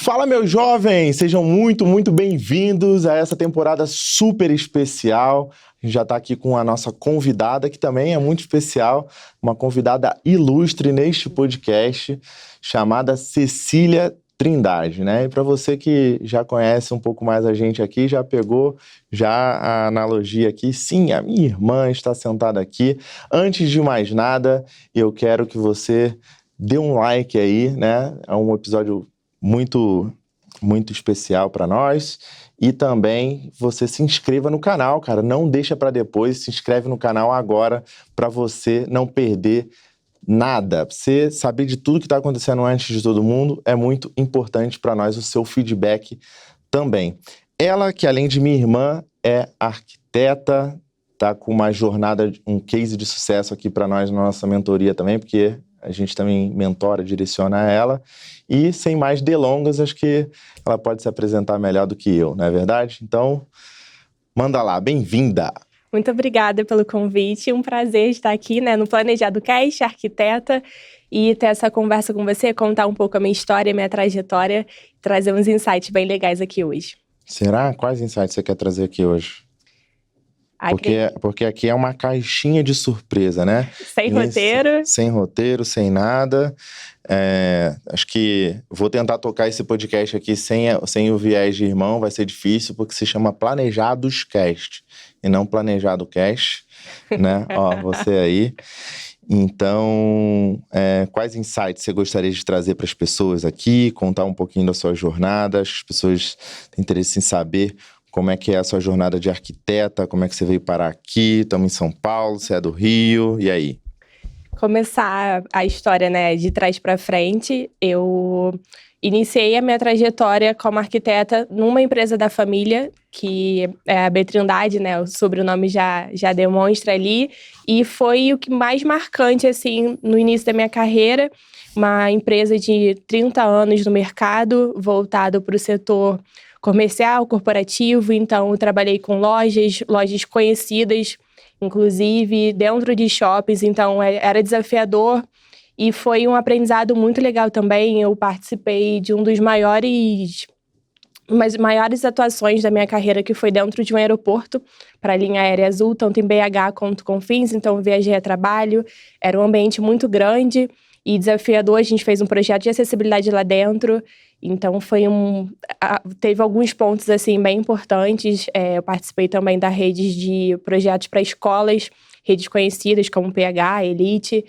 Fala, meus jovens! Sejam muito bem-vindos a essa temporada super especial. A gente já está aqui com a nossa convidada, que também é muito especial, uma convidada ilustre neste podcast, chamada Cecília Trindade, né? E para você que já conhece um pouco mais a gente aqui, já pegou a analogia aqui. Sim, a minha irmã está sentada aqui. Antes de mais nada, eu quero que você dê um like aí, né? É um episódio muito especial para nós, e também você se inscreva no canal, cara, não deixa para depois, se inscreve no canal agora para você não perder nada, pra você saber de tudo que está acontecendo antes de todo mundo. É muito importante para nós o seu feedback também. Ela, que além de minha irmã, é arquiteta, tá com uma jornada, um case de sucesso aqui para nós na nossa mentoria também, porque a gente também mentora, direciona ela. E sem mais delongas, acho que ela pode se apresentar melhor do que eu, não é verdade? Então, manda lá, bem-vinda! Muito obrigada pelo convite, um prazer estar aqui, né, no Planejado Cast, arquiteta, e ter essa conversa com você, contar um pouco a minha história, a minha trajetória, trazer uns insights bem legais aqui hoje. Será? Quais insights você quer trazer aqui hoje? Porque aqui é uma caixinha de surpresa, né? Sem roteiro. Sem roteiro, sem nada. Acho que vou tentar tocar esse podcast aqui sem o viés de irmão, vai ser difícil, porque se chama Planejados Cast, e não Planejado Cast, né? Ó, você aí. Então, quais insights você gostaria de trazer para as pessoas aqui, contar um pouquinho da sua jornada? Acho que as pessoas têm interesse em saber como é que é a sua jornada de arquiteta, como é que você veio parar aqui, estamos em São Paulo, você é do Rio, e aí? Começar a história, né, de trás para frente, eu iniciei a minha trajetória como arquiteta numa empresa da família, que é a B Trindade, né, o sobrenome já demonstra ali, e foi o que mais marcante, assim, no início da minha carreira, uma empresa de 30 anos no mercado, voltado para o setor comercial, corporativo. Então eu trabalhei com lojas conhecidas, inclusive dentro de shoppings, então era desafiador e foi um aprendizado muito legal também. Eu participei de um dos maiores atuações da minha carreira, que foi dentro de um aeroporto para a linha aérea Azul, tanto em BH quanto Confins. Então eu viajei a trabalho, era um ambiente muito grande e desafiador. A gente fez um projeto de acessibilidade lá dentro, então teve alguns pontos assim bem importantes. Eu participei também da rede de projetos para escolas, redes conhecidas como PH, Elite,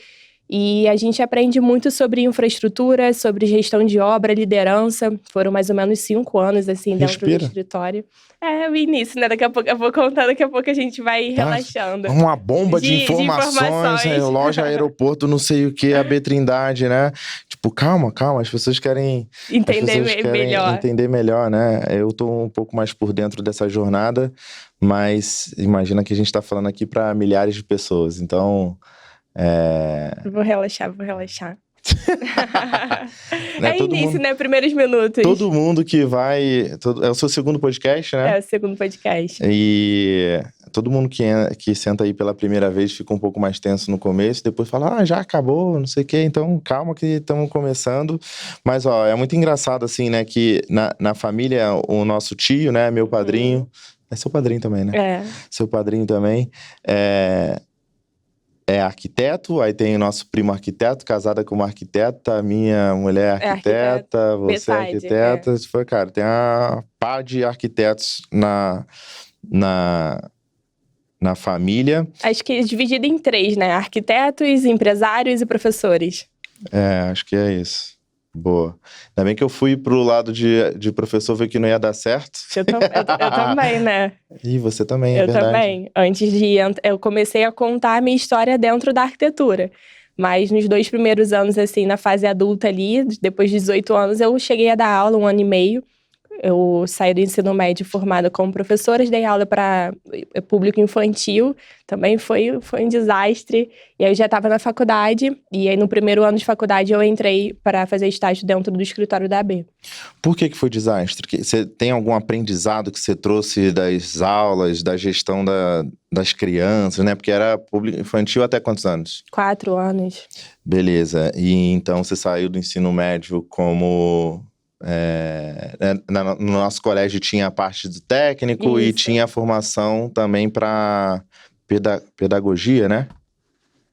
e a gente aprende muito sobre infraestrutura, sobre gestão de obra, liderança. Foram mais ou menos 5 anos assim dentro do escritório. O início, né? Daqui a pouco eu vou contando, daqui a pouco a gente vai relaxando. Uma bomba de informações. Loja, aeroporto, não sei o que, a B Trindade, né? Tipo, calma, as pessoas querem entender melhor, né? Eu tô um pouco mais por dentro dessa jornada, mas imagina que a gente tá falando aqui para milhares de pessoas, então... Vou relaxar. Né, início, né? Primeiros minutos. Todo mundo que vai... É o seu segundo podcast, né? É o segundo podcast. E todo mundo que senta aí pela primeira vez fica um pouco mais tenso no começo, depois fala, já acabou, não sei o quê, então calma que estamos começando. Mas, ó, é muito engraçado, assim, né, que na família, o nosso tio, né, meu padrinho... É seu padrinho também, né? Seu padrinho também. É arquiteto, aí tem o nosso primo arquiteto, casada com uma arquiteta, minha mulher é arquiteta, você é arquiteta. Foi, cara, tem uma pá de arquitetos na família. Acho que é dividido em 3, né? Arquitetos, empresários e professores. Acho que é isso. Boa. Ainda bem que eu fui pro lado de professor, ver que não ia dar certo. Eu também, né? E você também, é verdade. Eu também. Antes eu comecei a contar a minha história dentro da arquitetura. Mas nos 2 primeiros anos, assim, na fase adulta ali, depois de 18 anos, eu cheguei a dar aula 1 ano e meio. Eu saí do ensino médio formada como professora, dei aula para público infantil, também foi um desastre. E aí eu já estava na faculdade, e aí no primeiro ano de faculdade eu entrei para fazer estágio dentro do escritório da AB. Por que foi desastre? Você tem algum aprendizado que você trouxe das aulas, da gestão das crianças, né? Porque era público infantil até quantos anos? 4 anos. Beleza. E então você saiu do ensino médio como No nosso colégio tinha a parte do técnico e Isso. tinha a formação também para pedagogia, né?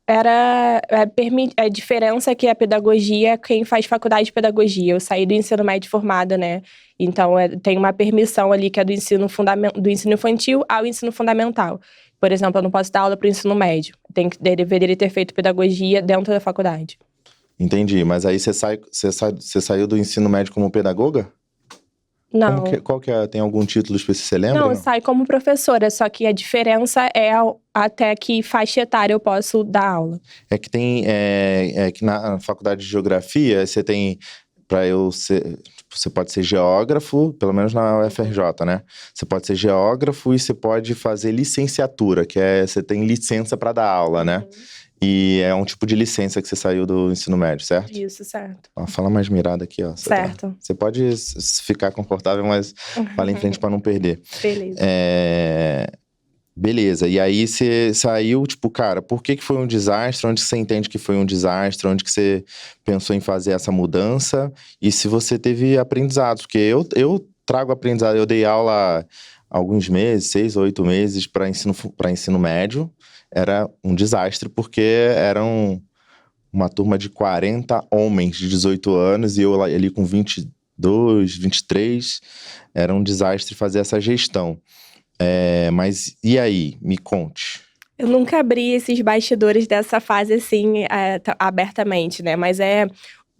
A diferença é que a pedagogia, quem faz faculdade de pedagogia, eu saí do ensino médio formada, né? Então, tem uma permissão ali que é do ensino infantil ao ensino fundamental. Por exemplo, eu não posso dar aula para o ensino médio. Deveria ter feito pedagogia dentro da faculdade. Entendi, mas aí você saiu do ensino médio como pedagoga? Não. Qual que é? Tem algum título específico, você lembra? Não, eu saio como professora, só que a diferença é até que faixa etária eu posso dar aula. É que tem, que na faculdade de geografia, você tem, para eu ser, tipo, você pode ser geógrafo, pelo menos na UFRJ, né? Você pode ser geógrafo e você pode fazer licenciatura, que é, você tem licença para dar aula, né? E é um tipo de licença que você saiu do ensino médio, certo? Isso, certo. Ó, fala mais mirada aqui, ó. Certo. Você pode ficar confortável, mas fala em frente para não perder. Beleza. Beleza, e aí você saiu, tipo, cara, por que foi um desastre? Onde você entende que foi um desastre? Onde que você pensou em fazer essa mudança? E se você teve aprendizados? Porque eu trago aprendizado, eu dei aula há alguns meses, 6 ou 8 meses, para ensino médio. Era um desastre, porque eram uma turma de 40 homens de 18 anos e eu ali com 22, 23. Era um desastre fazer essa gestão. Mas e aí? Me conte. Eu nunca abri esses bastidores dessa fase assim, abertamente, né? Mas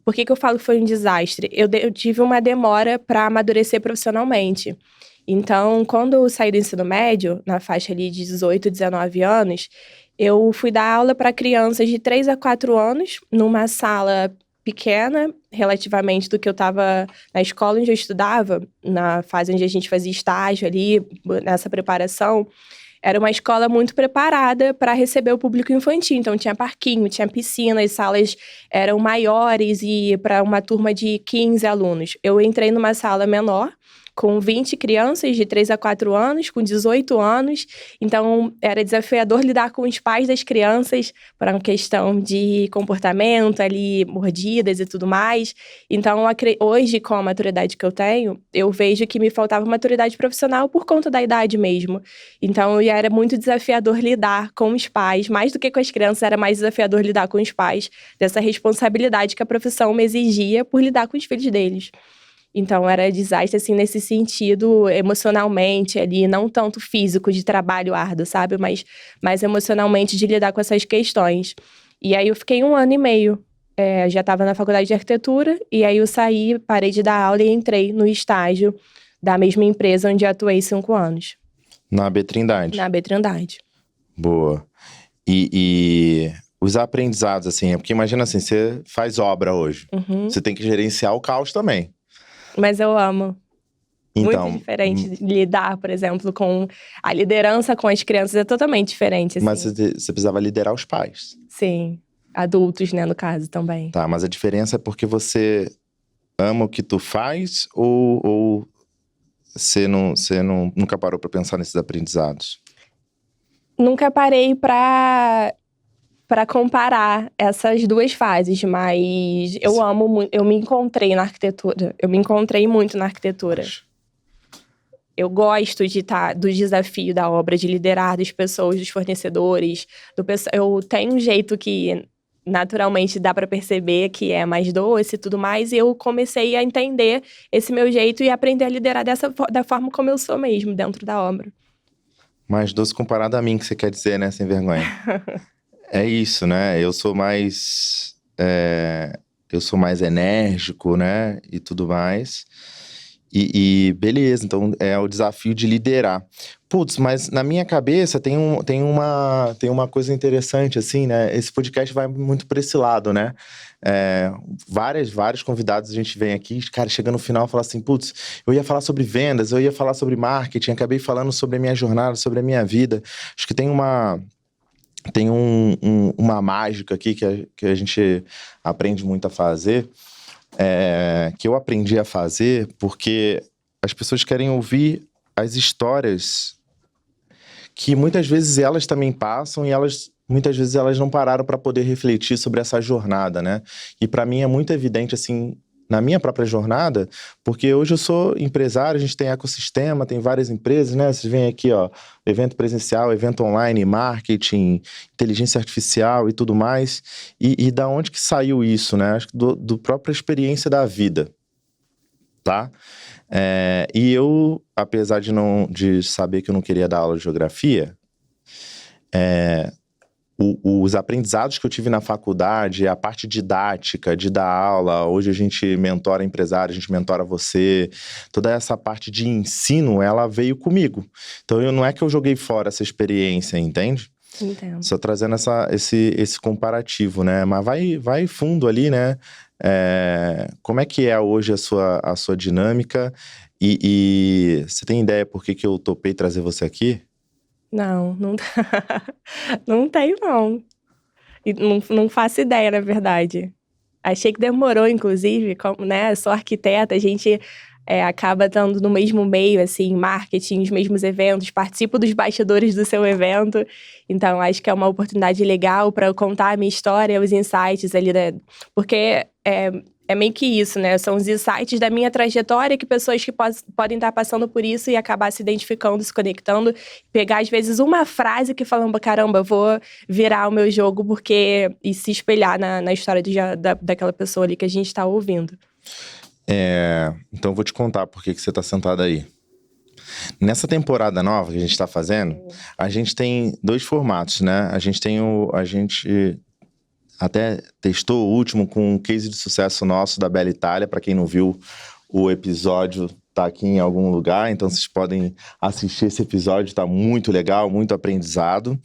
por que eu falo que foi um desastre? Eu tive uma demora para amadurecer profissionalmente. Então, quando eu saí do ensino médio, na faixa ali de 18, 19 anos, eu fui dar aula para crianças de 3 a 4 anos, numa sala pequena, relativamente do que eu estava na escola onde eu estudava, na fase onde a gente fazia estágio ali, nessa preparação. Era uma escola muito preparada para receber o público infantil. Então, tinha parquinho, tinha piscina, as salas eram maiores e para uma turma de 15 alunos. Eu entrei numa sala menor, com 20 crianças de 3 a 4 anos, com 18 anos. Então, era desafiador lidar com os pais das crianças para uma questão de comportamento ali, mordidas e tudo mais. Então, hoje, com a maturidade que eu tenho, eu vejo que me faltava maturidade profissional por conta da idade mesmo. Então, era muito desafiador lidar com os pais, mais do que com as crianças, era mais desafiador lidar com os pais, dessa responsabilidade que a profissão me exigia por lidar com os filhos deles. Então, era desastre, assim, nesse sentido, emocionalmente ali, não tanto físico, de trabalho árduo, sabe? Mas emocionalmente de lidar com essas questões. E aí, eu fiquei 1 ano e meio. Já estava na faculdade de arquitetura, e aí eu saí, parei de dar aula e entrei no estágio da mesma empresa onde atuei 5 anos. Na B Trindade? Na B Trindade. Boa. E os aprendizados, assim, porque imagina assim, você faz obra hoje. Você tem que gerenciar o caos também. Mas eu amo. Então, muito diferente de lidar, por exemplo, com a liderança com as crianças é totalmente diferente, assim. Mas você precisava liderar os pais. Sim, adultos, né, no caso, também. Tá, mas a diferença é porque você ama o que tu faz ou você nunca parou pra pensar nesses aprendizados? Nunca parei pra comparar essas duas fases, mas eu amo muito, eu me encontrei na arquitetura. Eu me encontrei muito na arquitetura. Eu gosto do desafio da obra, de liderar das pessoas, dos fornecedores. Eu tenho um jeito que naturalmente dá para perceber que é mais doce e tudo mais. E eu comecei a entender esse meu jeito e aprender a liderar da forma como eu sou mesmo, dentro da obra. Mais doce comparado a mim, que você quer dizer, né, sem vergonha. É isso, né? Eu sou mais enérgico, né? E tudo mais. E beleza, então é o desafio de liderar. Putz, mas na minha cabeça tem uma coisa interessante, assim, né? Esse podcast vai muito pra esse lado, né? Vários convidados a gente vem aqui, cara, chega no final e fala assim, putz, eu ia falar sobre vendas, eu ia falar sobre marketing, acabei falando sobre a minha jornada, sobre a minha vida. Acho que tem uma mágica aqui que a gente aprende muito a fazer, que eu aprendi a fazer porque as pessoas querem ouvir as histórias que muitas vezes elas também passam e muitas vezes elas não pararam para poder refletir sobre essa jornada, né? E para mim é muito evidente, assim, na minha própria jornada, porque hoje eu sou empresário, a gente tem ecossistema, tem várias empresas, né? Vocês veem aqui, ó, evento presencial, evento online, marketing, inteligência artificial e tudo mais. E da onde que saiu isso, né? Acho que do própria experiência da vida, tá? E eu, apesar de saber que eu não queria dar aula de geografia, os aprendizados que eu tive na faculdade, a parte didática, de dar aula, hoje a gente mentora empresário, a gente mentora você, toda essa parte de ensino, ela veio comigo. Então, não é que eu joguei fora essa experiência, entende? Entendo. Só trazendo esse comparativo, né? Mas vai fundo ali, né? Como é que é hoje a sua dinâmica? E você tem ideia por que eu topei trazer você aqui? Não, não tenho, não. E não faço ideia, na verdade. Achei que demorou, inclusive, como, né, sou arquiteta, a gente acaba estando no mesmo meio, assim, marketing, os mesmos eventos, participo dos bastidores do seu evento, então acho que é uma oportunidade legal para eu contar a minha história, os insights ali, né, porque é meio que isso, né, são os insights da minha trajetória que pessoas que podem estar passando por isso e acabar se identificando, se conectando, pegar às vezes uma frase que falam, caramba, eu vou virar o meu jogo e se espelhar na história daquela pessoa ali que a gente está ouvindo. Então eu vou te contar por que você está sentada aí. Nessa temporada nova que a gente está fazendo, a gente tem 2 formatos, né? A gente até testou o último com um case de sucesso nosso da Bela Itália. Para quem não viu, o episódio tá aqui em algum lugar, então vocês podem assistir esse episódio, tá muito legal, muito aprendizado.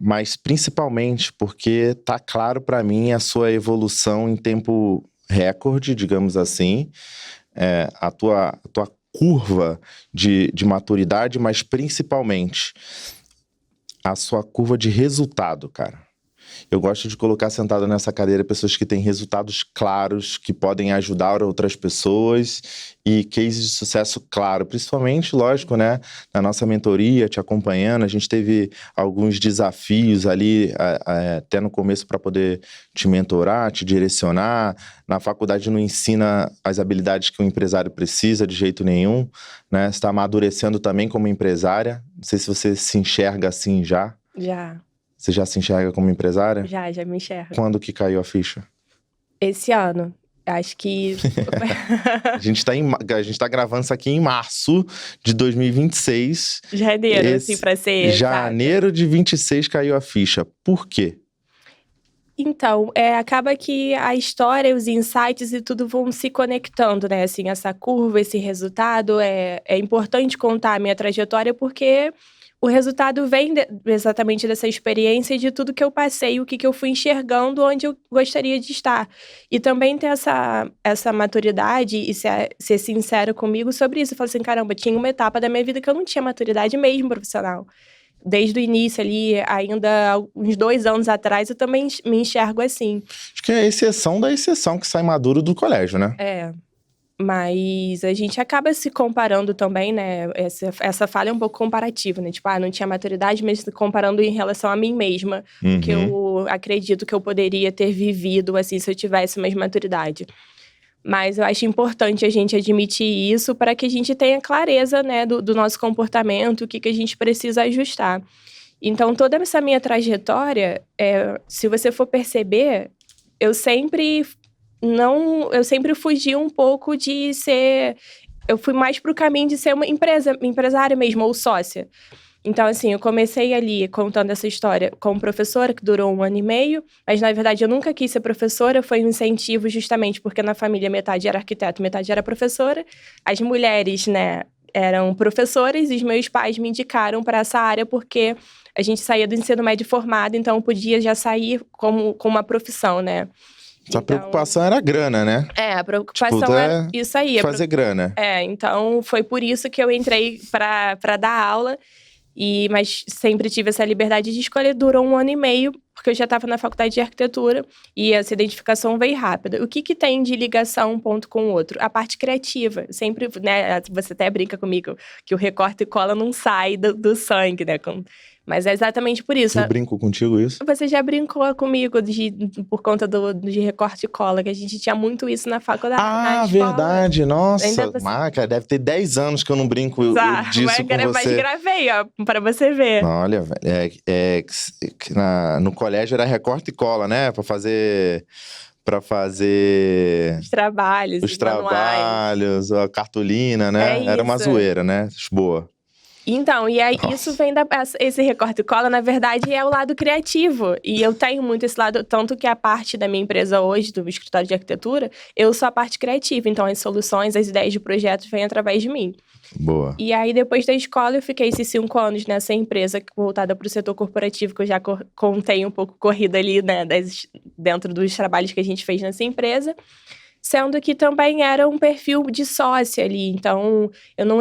Mas principalmente porque tá claro para mim a sua evolução em tempo recorde, digamos assim, a tua curva de maturidade, mas principalmente a sua curva de resultado, cara. Eu gosto de colocar sentado nessa cadeira pessoas que têm resultados claros, que podem ajudar outras pessoas e cases de sucesso claro. Principalmente, lógico, né? Na nossa mentoria, te acompanhando, a gente teve alguns desafios ali, até no começo, para poder te mentorar, te direcionar. Na faculdade não ensina as habilidades que um empresário precisa de jeito nenhum, né? Você está amadurecendo também como empresária. Não sei se você se enxerga assim já. Já. Você já se enxerga como empresária? Já me enxergo. Quando que caiu a ficha? Esse ano. Acho que... A gente tá gravando isso aqui em março de 2026. Janeiro, assim, pra ser Janeiro de 26 caiu a ficha. Por quê? Então, acaba que a história, os insights e tudo vão se conectando, né? Assim, essa curva, esse resultado. É importante contar a minha trajetória porque... O resultado vem exatamente dessa experiência e de tudo que eu passei, o que eu fui enxergando, onde eu gostaria de estar. E também ter essa maturidade e ser sincero comigo sobre isso. Eu falo assim, caramba, tinha uma etapa da minha vida que eu não tinha maturidade mesmo profissional. Desde o início ali, ainda uns 2 anos atrás, eu também me enxergo assim. Acho que é a exceção da exceção que sai maduro do colégio, né? Mas a gente acaba se comparando também, né? Essa fala é um pouco comparativa, né? Tipo, não tinha maturidade, mas comparando em relação a mim mesma. Uhum. Que eu acredito que eu poderia ter vivido, assim, se eu tivesse mais maturidade. Mas eu acho importante a gente admitir isso para que a gente tenha clareza, né? Do nosso comportamento, o que a gente precisa ajustar. Então, toda essa minha trajetória, se você for perceber, eu sempre fugi um pouco de ser... Eu fui mais pro caminho de ser uma empresária mesmo, ou sócia. Então, assim, eu comecei ali contando essa história como professora, que durou 1 ano e meio, mas, na verdade, eu nunca quis ser professora, foi um incentivo justamente porque na família metade era arquiteto, metade era professora. As mulheres, né, eram professoras e os meus pais me indicaram para essa área porque a gente saía do ensino médio formado, então eu podia já sair com uma profissão, né? Sua preocupação era a grana, né? A preocupação era isso aí. Fazer grana. Então foi por isso que eu entrei para dar aula, mas sempre tive essa liberdade de escolha. Durou 1 ano e meio, porque eu já estava na faculdade de arquitetura e essa identificação veio rápida. O que tem de ligação um ponto com o outro? A parte criativa. Sempre, né, você até brinca comigo que o recorte e cola não sai do sangue, né? Mas é exatamente por isso. Eu brinco contigo isso? Você já brincou comigo por conta de recorte e cola, que a gente tinha muito isso na faculdade, na escola. Verdade. Nossa, Ainda você- Maca, deve ter 10 anos que eu não brinco disso com Mas você. gravei, ó, pra você ver. Olha, velho, no colégio era recorte e cola, né? Pra fazer Os trabalhos, os os manuais. trabalhos, a cartolina, né? É Era uma isso. zoeira, né? Boa. Então, e aí isso vem esse recorte e cola, na verdade, é o lado criativo. E eu tenho muito esse lado, tanto que a parte da minha empresa hoje, do escritório de arquitetura, eu sou a parte criativa. Então, as soluções, as ideias de projetos vêm através de mim. Boa. E aí, depois da escola, eu fiquei esses 5 anos nessa empresa voltada para o setor corporativo, que eu já contei um pouco corrida ali, né, dentro dos trabalhos que a gente fez nessa empresa. Sendo que também era um perfil de sócia ali. Então, eu não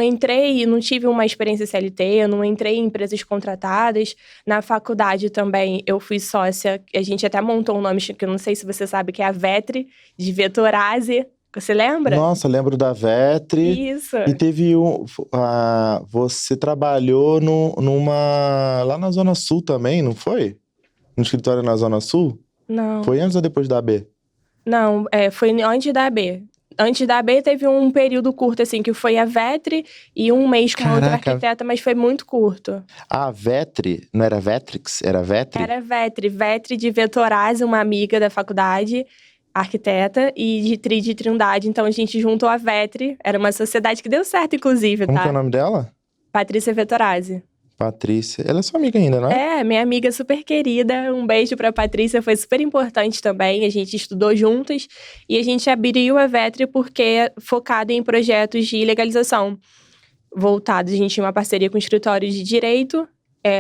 tive uma experiência CLT, eu não entrei em empresas contratadas. Na faculdade também, eu fui sócia, a gente até montou um nome, que eu não sei se você sabe, que é a Vetri, de Vetorase. Você lembra? Nossa, lembro da Vetri. Isso. E teve você trabalhou lá na Zona Sul também, não foi? No escritório na Zona Sul? Não. Foi antes ou depois da AB? Não, foi antes da AB. Antes da AB teve um período curto, assim, que foi a Vetri e um mês com outra Caraca. arquiteta, mas foi muito curto. A Vetri, não era Vetrix? Era Vetri? Era Vetri. Vetri de Vetorase, uma amiga da faculdade, arquiteta, e de Tri de Trindade. Então, a gente juntou a Vetri. Era uma sociedade que deu certo, inclusive, Como tá? que é o nome dela? Patrícia Vetorase. Patrícia. Ela é sua amiga ainda, não é? É, minha amiga super querida. Um beijo pra Patrícia, foi super importante também. A gente estudou juntos e a gente abriu a Vetri porque é focado em projetos de legalização voltados. A gente tinha uma parceria com escritórios de direito.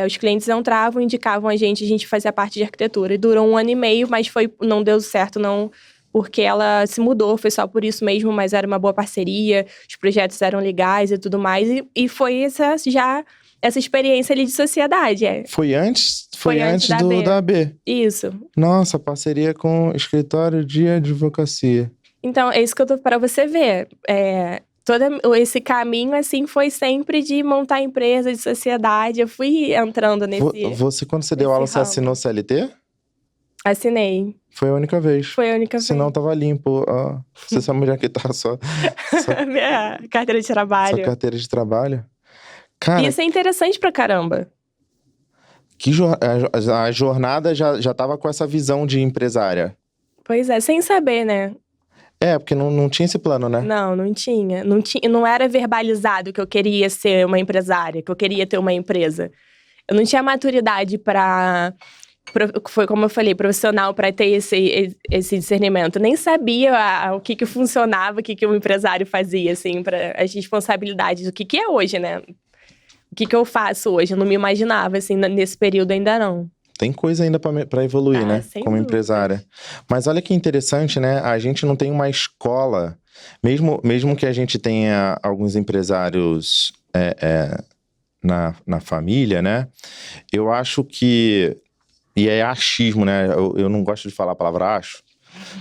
Os clientes entravam, indicavam a gente fazia parte de arquitetura. E durou 1 ano e meio, mas não deu certo, não, porque ela se mudou, foi só por isso mesmo, mas era uma boa parceria, os projetos eram legais e tudo mais. E foi essa experiência ali de sociedade. Foi antes da AB. da AB. Isso. Nossa, parceria com o escritório de advocacia. Então, é isso que eu tô para você ver. Todo esse caminho, assim, foi sempre de montar empresa, de sociedade. Eu fui entrando nesse... Quando você deu aula, você ramo. assinou CLT? Assinei. Foi a única vez. Foi a única vez. Senão tava limpo. Você sabe onde é que tá só Minha carteira de trabalho. sua carteira de trabalho? Cara, Isso é interessante pra caramba. a jornada já tava com essa visão de empresária. Pois é, sem saber, né? Porque não tinha esse plano, né? Não tinha. Não era verbalizado que eu queria ser uma empresária, que eu queria ter uma empresa. Eu não tinha maturidade foi como eu falei, profissional, para ter esse discernimento. Nem sabia o que funcionava, o que o empresário fazia, assim, para as responsabilidades, o que é hoje, né? O que eu faço hoje? Eu não me imaginava, assim, nesse período ainda não. Tem coisa ainda pra evoluir, né? Sem Como dúvida. empresária. Mas olha que interessante, né? A gente não tem uma escola, mesmo que a gente tenha alguns empresários na família, né? Eu acho que... E é achismo, né? Eu não gosto de falar a palavra acho,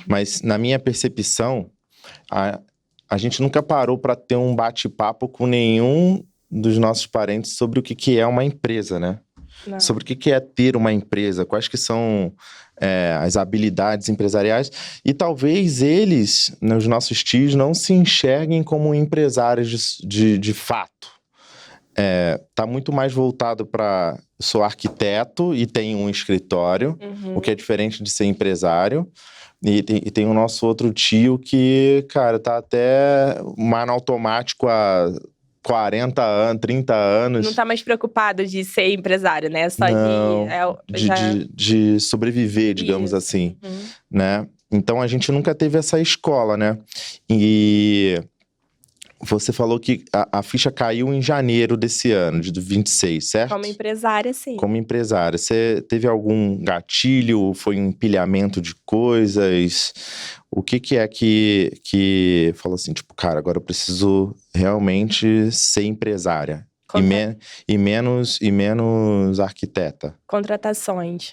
mas na minha percepção, a gente nunca parou para ter um bate-papo com nenhum dos nossos parentes sobre o que é uma empresa, né? Não. Sobre o que é ter uma empresa, quais que são as habilidades empresariais. E talvez eles, os nossos tios, não se enxerguem como empresários de fato. Tá muito mais voltado para... Sou arquiteto e tenho um escritório, o que é diferente de ser empresário. E tem o nosso outro tio que, cara, tá até mais no automático há 40 anos, 30 anos. Não tá mais preocupado de ser empresário, né? Só de sobreviver, digamos Isso. assim, né? Então, a gente nunca teve essa escola, né? E você falou que a ficha caiu em janeiro desse ano, de 26, certo? Como empresária, sim. Como empresária. Você teve algum gatilho? Foi um empilhamento de coisas? O que é que falou assim, tipo, cara, agora eu preciso realmente ser empresária? E menos arquiteta? Contratações.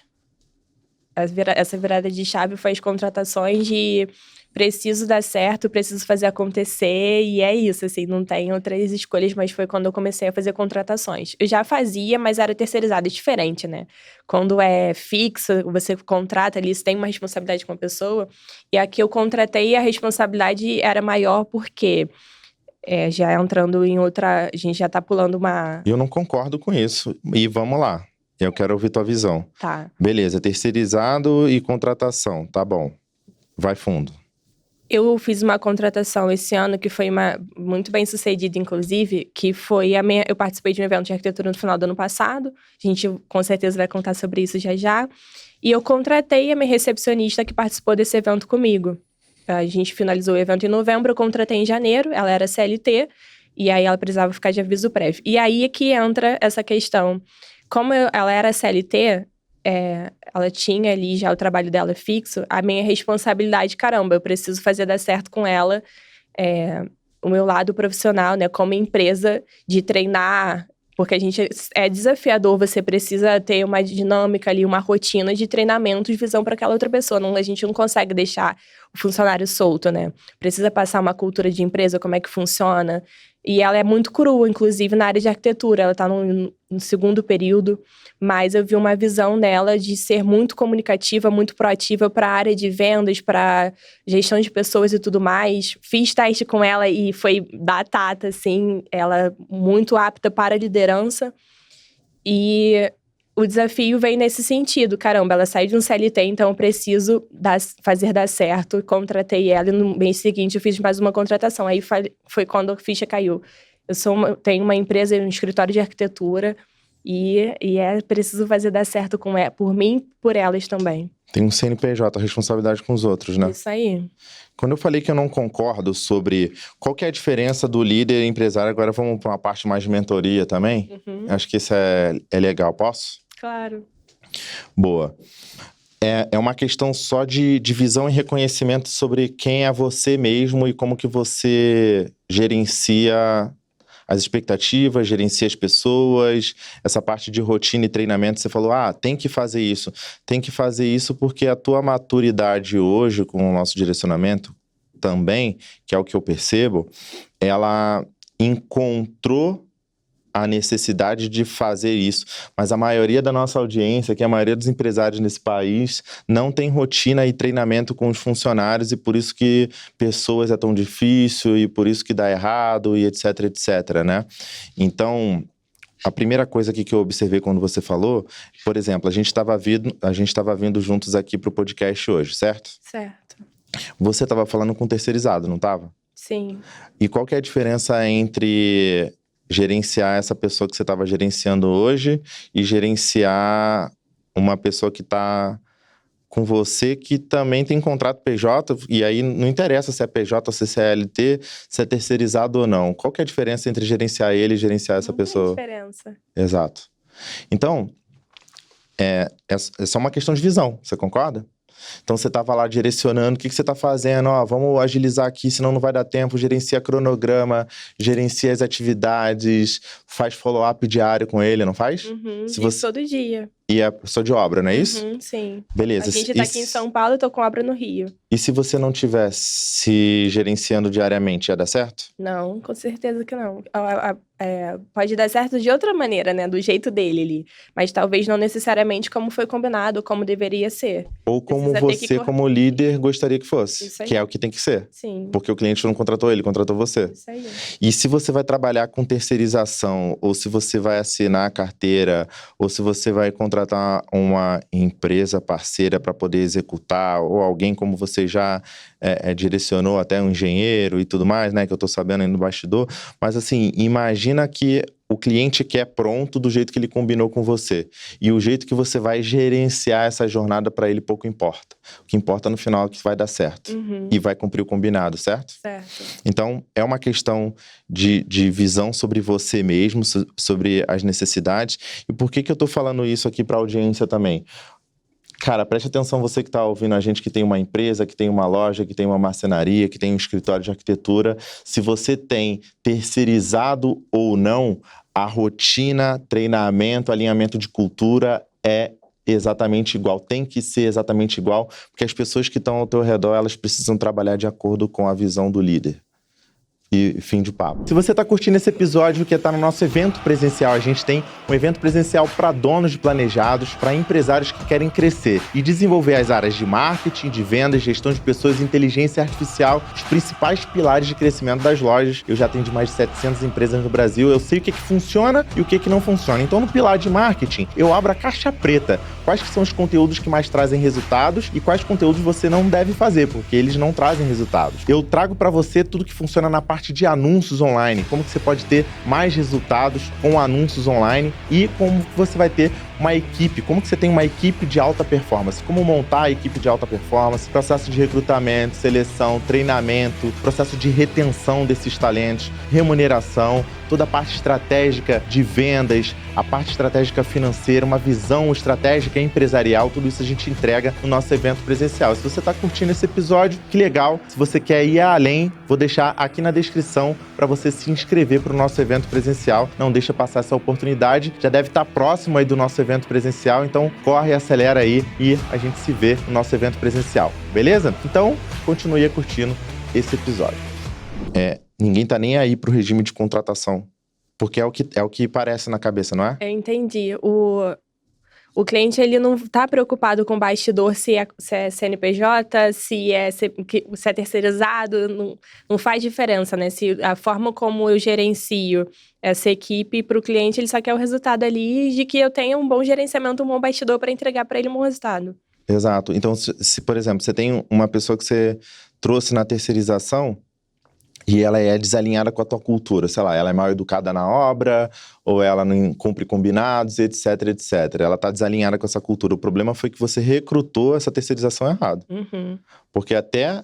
essa virada de chave foi as contratações de preciso dar certo, preciso fazer acontecer, e é isso, assim, não tem outras escolhas, mas foi quando eu comecei a fazer contratações. Eu já fazia, mas era terceirizado, é diferente, né? Quando é fixo, você contrata ali, você tem uma responsabilidade com a pessoa, e aqui eu contratei, a responsabilidade era maior porque, já entrando em outra, a gente já tá pulando uma... Eu não concordo com isso. E vamos lá. Eu quero ouvir tua visão. Tá. Beleza, terceirizado e contratação, tá bom. Vai fundo. Eu fiz uma contratação esse ano que foi muito bem sucedida, inclusive, que foi eu participei de um evento de arquitetura no final do ano passado. A gente com certeza vai contar sobre isso já já. E eu contratei a minha recepcionista que participou desse evento comigo. A gente finalizou o evento em novembro, eu contratei em janeiro, ela era CLT, e aí ela precisava ficar de aviso prévio. E aí é que entra essa questão. Como ela era CLT, ela tinha ali já o trabalho dela fixo, a minha responsabilidade, caramba, eu preciso fazer dar certo com ela, o meu lado profissional, né, como empresa, de treinar, porque é desafiador, você precisa ter uma dinâmica ali, uma rotina de treinamento, de visão para aquela outra pessoa, a gente não consegue deixar o funcionário solto, né, precisa passar uma cultura de empresa, como é que funciona, e ela é muito crua, inclusive na área de arquitetura, ela está no segundo período, mas eu vi uma visão nela de ser muito comunicativa, muito proativa para a área de vendas, para gestão de pessoas e tudo mais. Fiz teste com ela e foi batata, assim, ela muito apta para a liderança. E o desafio veio nesse sentido, caramba, ela saiu de um CLT, então eu preciso fazer dar certo. Contratei ela e no mês seguinte eu fiz mais uma contratação. Aí foi quando a ficha caiu. Tenho uma empresa, um escritório de arquitetura e preciso fazer dar certo por mim e por elas também. Tem um CNPJ, a responsabilidade com os outros, né? Isso aí. Quando eu falei que eu não concordo sobre qual que é a diferença do líder e empresário, agora vamos para uma parte mais de mentoria também. Acho que isso é legal, posso? Claro. Boa. É uma questão só de visão e reconhecimento sobre quem é você mesmo e como que você gerencia as expectativas, gerencia as pessoas, essa parte de rotina e treinamento. Você falou, tem que fazer isso. Tem que fazer isso porque a tua maturidade hoje, com o nosso direcionamento também, que é o que eu percebo, ela encontrou a necessidade de fazer isso. Mas a maioria da nossa audiência, que é a maioria dos empresários nesse país, não tem rotina e treinamento com os funcionários e por isso que pessoas é tão difícil e por isso que dá errado e etc, né? Então, a primeira coisa aqui que eu observei quando você falou, por exemplo, a gente estava vindo juntos aqui para o podcast hoje, certo? Certo. Você estava falando com um terceirizado, não estava? Sim. E qual que é a diferença entre gerenciar essa pessoa que você estava gerenciando hoje e gerenciar uma pessoa que está com você que também tem contrato PJ, e aí não interessa se é PJ ou se é CLT, se é terceirizado ou não. Qual que é a diferença entre gerenciar ele e gerenciar essa pessoa? Não tem diferença. Exato. Então, é só uma questão de visão, você concorda? Então você estava lá direcionando, o que você está fazendo? Vamos agilizar aqui, senão não vai dar tempo. Gerencia cronograma, gerencia as atividades, faz follow-up diário com ele, não faz? Isso todo dia. E é pessoa de obra, não é isso? Sim. Beleza. A gente tá aqui em São Paulo, eu tô com obra no Rio. E se você não tivesse gerenciando diariamente, ia dar certo? Não, com certeza que não. Pode dar certo de outra maneira, né? Do jeito dele ali. Mas talvez não necessariamente como foi combinado, como deveria ser. Ou como você, como líder, gostaria que fosse. Isso aí. Que é o que tem que ser. Sim. Porque o cliente não contratou ele, contratou você. Isso aí. E se você vai trabalhar com terceirização, ou se você vai assinar a carteira, ou se você vai contratar uma empresa parceira para poder executar, ou alguém como você já direcionou, até um engenheiro e tudo mais, né? Que eu tô sabendo aí no bastidor. Mas assim, imagina que o cliente quer pronto do jeito que ele combinou com você. E o jeito que você vai gerenciar essa jornada para ele pouco importa. O que importa no final é que vai dar certo. E vai cumprir o combinado, certo? Certo. Então, é uma questão de visão sobre você mesmo, sobre as necessidades. E por que eu tô falando isso aqui para a audiência também? Cara, preste atenção, você que está ouvindo a gente, que tem uma empresa, que tem uma loja, que tem uma marcenaria, que tem um escritório de arquitetura. Se você tem terceirizado ou não, a rotina, treinamento, alinhamento de cultura é exatamente igual, tem que ser exatamente igual, porque as pessoas que estão ao teu redor, elas precisam trabalhar de acordo com a visão do líder. E fim de papo. Se você está curtindo esse episódio, que está no nosso evento presencial, a gente tem um evento presencial para donos de planejados, para empresários que querem crescer e desenvolver as áreas de marketing, de vendas, gestão de pessoas e inteligência artificial, os principais pilares de crescimento das lojas. Eu já atendi mais de 700 empresas no Brasil, eu sei o que funciona e o que não funciona. Então, no pilar de marketing, eu abro a caixa preta. Quais que são os conteúdos que mais trazem resultados e quais conteúdos você não deve fazer, porque eles não trazem resultados. Eu trago para você tudo que funciona na parte de anúncios online, como que você pode ter mais resultados com anúncios online e como você vai ter uma equipe, como que você tem uma equipe de alta performance, como montar a equipe de alta performance, processo de recrutamento, seleção, treinamento, processo de retenção desses talentos, remuneração, toda a parte estratégica de vendas, a parte estratégica financeira, uma visão estratégica empresarial, tudo isso a gente entrega no nosso evento presencial. Se você está curtindo esse episódio, que legal. Se você quer ir além, vou deixar aqui na descrição para você se inscrever para o nosso evento presencial. Não deixa passar essa oportunidade. Já deve estar próximo aí do nosso evento presencial, então corre, acelera aí e a gente se vê no nosso evento presencial, beleza? Então, continue curtindo esse episódio. Ninguém tá nem aí pro regime de contratação, porque é o que parece na cabeça, não é? Eu entendi. O cliente, ele não tá preocupado com o bastidor se é CNPJ, se é terceirizado, não faz diferença, né? Se a forma como eu gerencio essa equipe para o cliente, ele só quer o resultado ali de que eu tenha um bom gerenciamento, um bom bastidor para entregar para ele um bom resultado. Exato. Então, se, por exemplo, você tem uma pessoa que você trouxe na terceirização, e ela é desalinhada com a tua cultura, sei lá, ela é mal educada na obra, ou ela não cumpre combinados, etc, etc. Ela tá desalinhada com essa cultura. O problema foi que você recrutou essa terceirização errado. Uhum. Porque até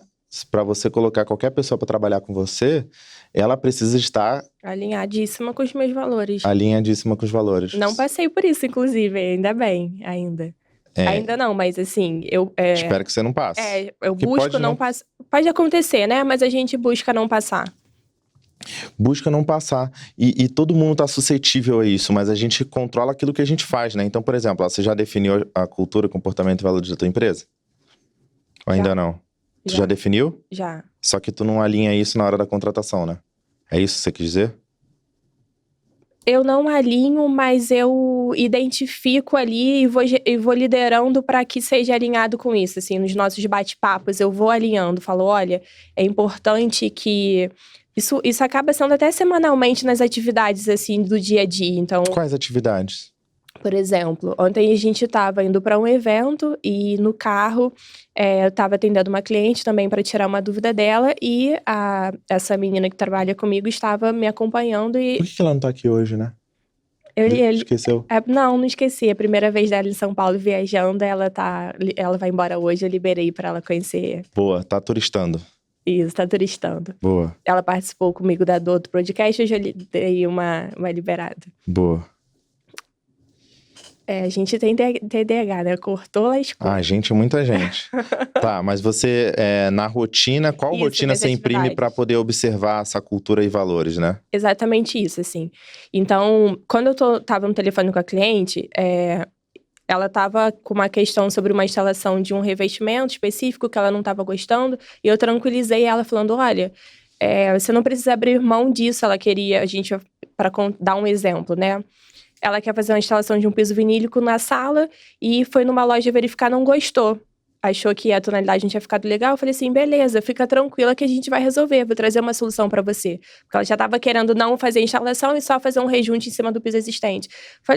para você colocar qualquer pessoa para trabalhar com você, ela precisa estar alinhadíssima com os meus valores. Alinhadíssima com os valores. Não passei por isso, inclusive, ainda bem, ainda. Ainda não, mas assim, espero que você não passe. Eu busco não passar. Pode acontecer, né? Mas a gente busca não passar. Busca não passar. E todo mundo tá suscetível a isso, mas a gente controla aquilo que a gente faz, né? Então, por exemplo, você já definiu a cultura, comportamento e valores da tua empresa? Ou ainda não? Tu já definiu? Já. Só que tu não alinha isso na hora da contratação, né? É isso que você quis dizer? Eu não alinho, mas eu identifico ali e vou liderando para que seja alinhado com isso, assim, nos nossos bate-papos eu vou alinhando, falo, olha, é importante que... Isso acaba sendo até semanalmente nas atividades, assim, do dia a dia, então... Quais atividades? Por exemplo, ontem a gente estava indo para um evento e no carro eu estava atendendo uma cliente também para tirar uma dúvida dela e essa menina que trabalha comigo estava me acompanhando e... Por que ela não tá aqui hoje, né? Esqueceu? Não esqueci. É a primeira vez dela em São Paulo viajando, ela vai embora hoje, eu liberei para ela conhecer. Boa, tá turistando. Isso, tá turistando. Boa. Ela participou comigo do outro podcast, eu já dei uma liberada. Boa. A gente tem TDAH, né? Cortou, lascou. Gente, muita gente. Tá, mas você, na rotina, qual rotina você imprime para poder observar essa cultura e valores, né? Exatamente isso, assim. Então, quando eu tava no telefone com a cliente, ela tava com uma questão sobre uma instalação de um revestimento específico que ela não tava gostando, e eu tranquilizei ela falando, olha, você não precisa abrir mão disso, ela queria, para dar um exemplo, né? Ela quer fazer uma instalação de um piso vinílico na sala e foi numa loja verificar, não gostou. Achou que a tonalidade não tinha ficado legal. Eu falei assim, beleza, fica tranquila que a gente vai resolver. Vou trazer uma solução pra você. Porque ela já tava querendo não fazer a instalação e só fazer um rejunte em cima do piso existente.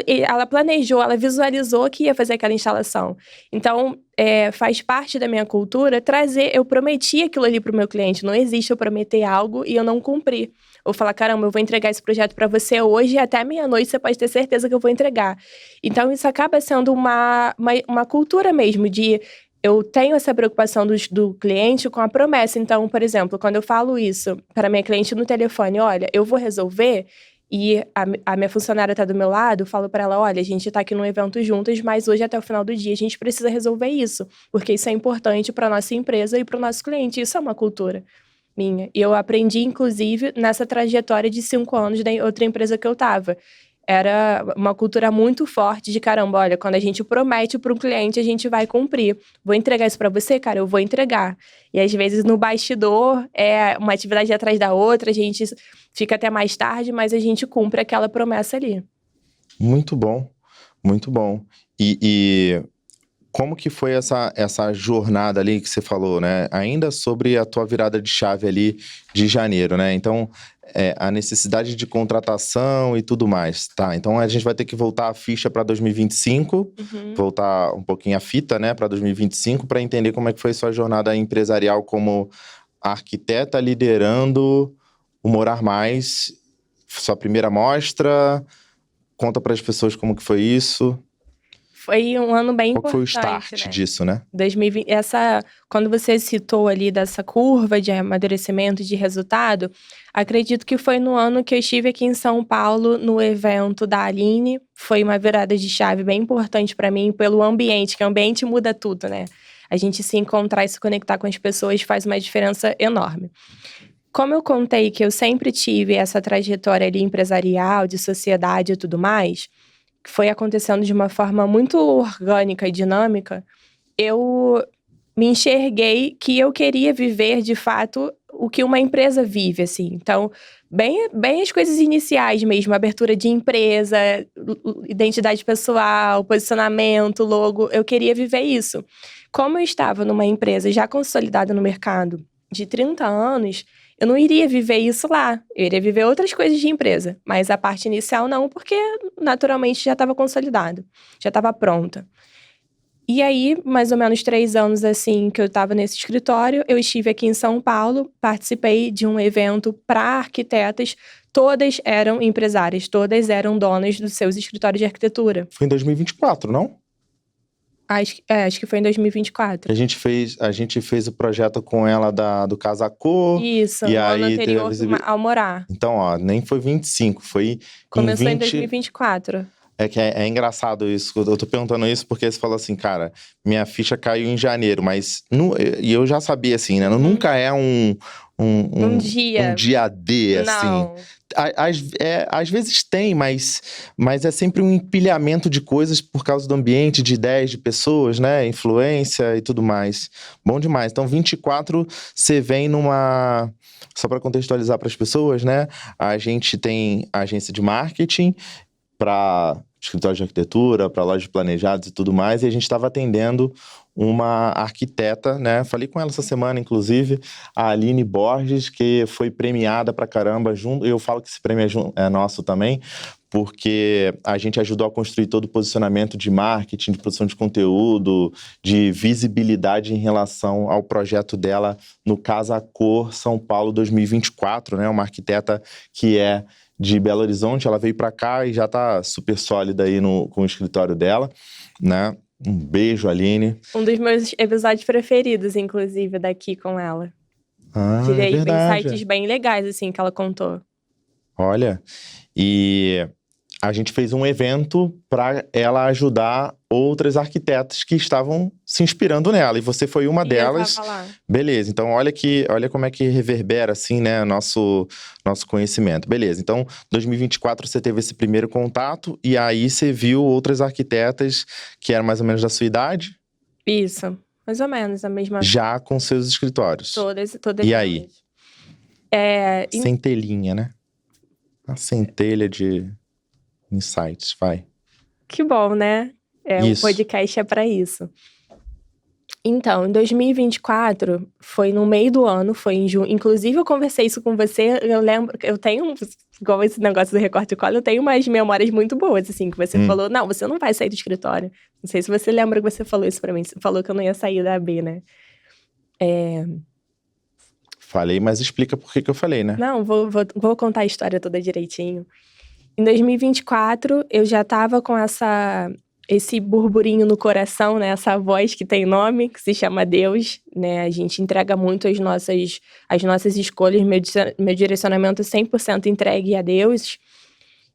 Ela planejou, ela visualizou que ia fazer aquela instalação. Então, faz parte da minha cultura trazer... Eu prometi aquilo ali pro meu cliente. Não existe eu prometer algo e eu não cumprir. Ou falar, caramba, eu vou entregar esse projeto para você hoje e até meia-noite você pode ter certeza que eu vou entregar. Então, isso acaba sendo uma cultura mesmo de... Eu tenho essa preocupação do cliente com a promessa. Então, por exemplo, quando eu falo isso para minha cliente no telefone, olha, eu vou resolver, e a minha funcionária está do meu lado, eu falo para ela, olha, a gente está aqui num evento juntas, mas hoje até o final do dia a gente precisa resolver isso, porque isso é importante para nossa empresa e para o nosso cliente. Isso é uma cultura minha. E eu aprendi, inclusive, nessa trajetória de 5 anos da outra empresa que eu estava. era uma cultura muito forte de caramba, olha, quando a gente promete para um cliente, a gente vai cumprir. Vou entregar isso para você, cara, eu vou entregar. E às vezes no bastidor é uma atividade atrás da outra, a gente fica até mais tarde, mas a gente cumpre aquela promessa ali. Muito bom, muito bom. E como que foi essa jornada ali que você falou, né? Ainda sobre a tua virada de chave ali de janeiro, né? Então, a necessidade de contratação e tudo mais, tá? Então, a gente vai ter que voltar a ficha para 2025, voltar um pouquinho a fita, né, para 2025, para entender como é que foi sua jornada empresarial como arquiteta liderando o Morar Mais, sua primeira mostra. Conta para as pessoas como que foi isso. Foi um ano bem Qual que foi o importante, start né? disso, né? 2020, quando você citou ali dessa curva de amadurecimento de resultado, acredito que foi no ano que eu estive aqui em São Paulo, no evento da Aline. Foi uma virada de chave bem importante para mim, pelo ambiente, que o ambiente muda tudo, né? A gente se encontrar e se conectar com as pessoas faz uma diferença enorme. Como eu contei que eu sempre tive essa trajetória ali empresarial, de sociedade e tudo mais, que foi acontecendo de uma forma muito orgânica e dinâmica, eu me enxerguei que eu queria viver, de fato, o que uma empresa vive, assim. Então, bem as coisas iniciais mesmo, abertura de empresa, identidade pessoal, posicionamento, logo, eu queria viver isso. Como eu estava numa empresa já consolidada no mercado de 30 anos, eu não iria viver isso lá. Eu iria viver outras coisas de empresa. Mas a parte inicial não, porque naturalmente já estava consolidado. Já estava pronta. E aí, mais ou menos 3 anos assim que eu estava nesse escritório, eu estive aqui em São Paulo, participei de um evento para arquitetas. Todas eram empresárias, todas eram donas dos seus escritórios de arquitetura. Foi em 2024, não? Acho que foi em 2024. A gente fez o projeto com ela do Casacô. Isso, e no ano aí anterior ao Morar. Então, ó, nem foi 25, foi Começou em em 2024. É que é engraçado isso, eu tô perguntando isso porque você falou assim, cara, minha ficha caiu em janeiro, mas e eu já sabia assim, né? Nunca é um dia D, assim. Não. Às vezes tem, mas é sempre um empilhamento de coisas por causa do ambiente, de ideias de pessoas, né? Influência e tudo mais. Bom demais. Então, 24, você vem numa... Só para contextualizar para as pessoas, né? A gente tem agência de marketing para escritório de arquitetura, para lojas planejadas e tudo mais, e a gente estava atendendo uma arquiteta, né? Falei com ela essa semana, inclusive, a Aline Borges, que foi premiada pra caramba junto. Eu falo que esse prêmio é nosso também, porque a gente ajudou a construir todo o posicionamento de marketing, de produção de conteúdo, de visibilidade em relação ao projeto dela no Casa Cor São Paulo 2024, né? Uma arquiteta que é de Belo Horizonte, ela veio para cá e já tá super sólida aí com o escritório dela, né? Um beijo, Aline. Um dos meus episódios preferidos, inclusive, daqui com ela. É verdade. Insights bem legais, assim, que ela contou. Olha, e a gente fez um evento para ela ajudar outras arquitetas que estavam se inspirando nela. E você foi uma delas. Eu tava lá. Beleza, então olha como é que reverbera, assim, né, nosso conhecimento. Beleza, então 2024 você teve esse primeiro contato e aí você viu outras arquitetas que eram mais ou menos da sua idade? Isso, mais ou menos a mesma. Já com seus escritórios. Todas. E aí? Centelhinha, né? A centelha de insights, vai. Que bom, né? O podcast é para isso. Então, em 2024, foi no meio do ano, foi em junho. Inclusive, eu conversei isso com você, eu lembro, eu tenho, igual esse negócio do recorte e cola, eu tenho umas memórias muito boas, assim, que você falou, não, você não vai sair do escritório. Não sei se você lembra que você falou isso pra mim, você falou que eu não ia sair da AB, né? Falei, mas explica por que eu falei, né? Não, vou contar a história toda direitinho. Em 2024, eu já tava com esse burburinho no coração, né? Essa voz que tem nome, que se chama Deus, né? A gente entrega muito as nossas escolhas, meu direcionamento é 100% entregue a Deus.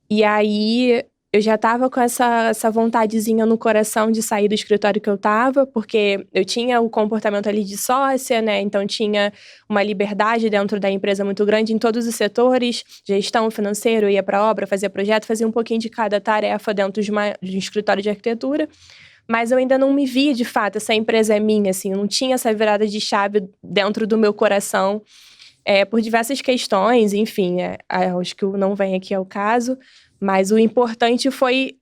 E aí, eu já estava com essa vontadezinha no coração de sair do escritório que eu estava, porque eu tinha o comportamento ali de sócia, né? Então tinha uma liberdade dentro da empresa muito grande em todos os setores, gestão, financeiro, ia para obra, fazia projeto, fazia um pouquinho de cada tarefa dentro de um escritório de arquitetura. Mas eu ainda não me via, de fato, essa empresa é minha, assim, eu não tinha essa virada de chave dentro do meu coração, por diversas questões, enfim, acho que não vem aqui ao caso, mas o importante foi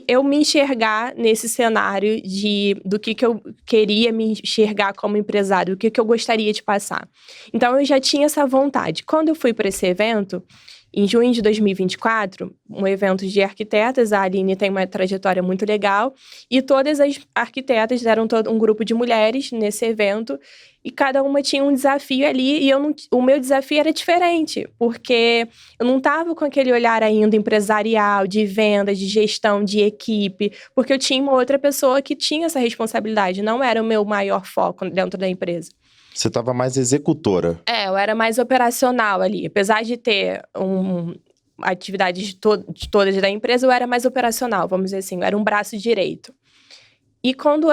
eu me enxergar nesse cenário do que eu queria me enxergar como empresário, o que eu gostaria de passar. Então, eu já tinha essa vontade. Quando eu fui para esse evento, em junho de 2024, um evento de arquitetas, a Aline tem uma trajetória muito legal, e todas as arquitetas deram todo um grupo de mulheres nesse evento, e cada uma tinha um desafio ali, e o meu desafio era diferente, porque eu não estava com aquele olhar ainda empresarial, de vendas, de gestão, de equipe, porque eu tinha uma outra pessoa que tinha essa responsabilidade, não era o meu maior foco dentro da empresa. Você estava mais executora. Eu era mais operacional ali. Apesar de ter atividades de todas da empresa, eu era mais operacional, vamos dizer assim. Eu era um braço direito. E quando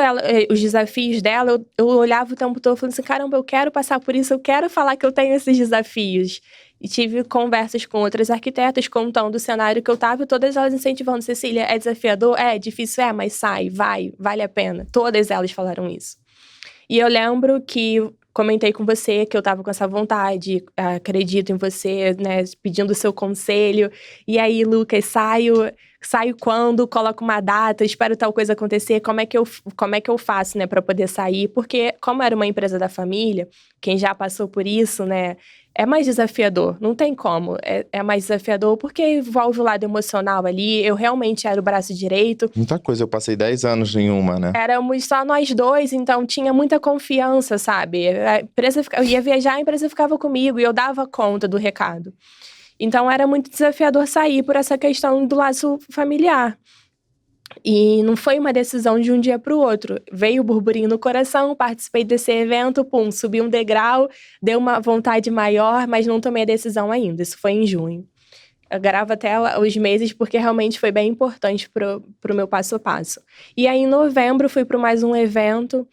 os desafios dela, eu olhava o tempo todo falando assim, caramba, eu quero passar por isso, eu quero falar que eu tenho esses desafios. E tive conversas com outras arquitetas contando o cenário que eu estava e todas elas incentivando. Cecília, é desafiador? É difícil? Mas sai, vai, vale a pena. Todas elas falaram isso. E eu lembro que comentei com você que eu estava com essa vontade, acredito em você, né, pedindo o seu conselho. E aí, Lucas, saio quando? Coloco uma data, espero tal coisa acontecer. Como é que eu faço, né, para poder sair? Porque como era uma empresa da família, quem já passou por isso, né, é mais desafiador, não tem como. É mais desafiador porque envolve o lado emocional ali. Eu realmente era o braço direito. Muita coisa, eu passei 10 anos em uma, né? Éramos só nós dois, então tinha muita confiança, sabe? Eu ia viajar, a empresa ficava comigo e eu dava conta do recado. Então era muito desafiador sair por essa questão do laço familiar. E não foi uma decisão de um dia para o outro. Veio o burburinho no coração, participei desse evento, subi um degrau, deu uma vontade maior, mas não tomei a decisão ainda. Isso foi em junho. Eu gravo até os meses porque realmente foi bem importante pro meu passo a passo. E aí, em novembro, fui para mais um evento,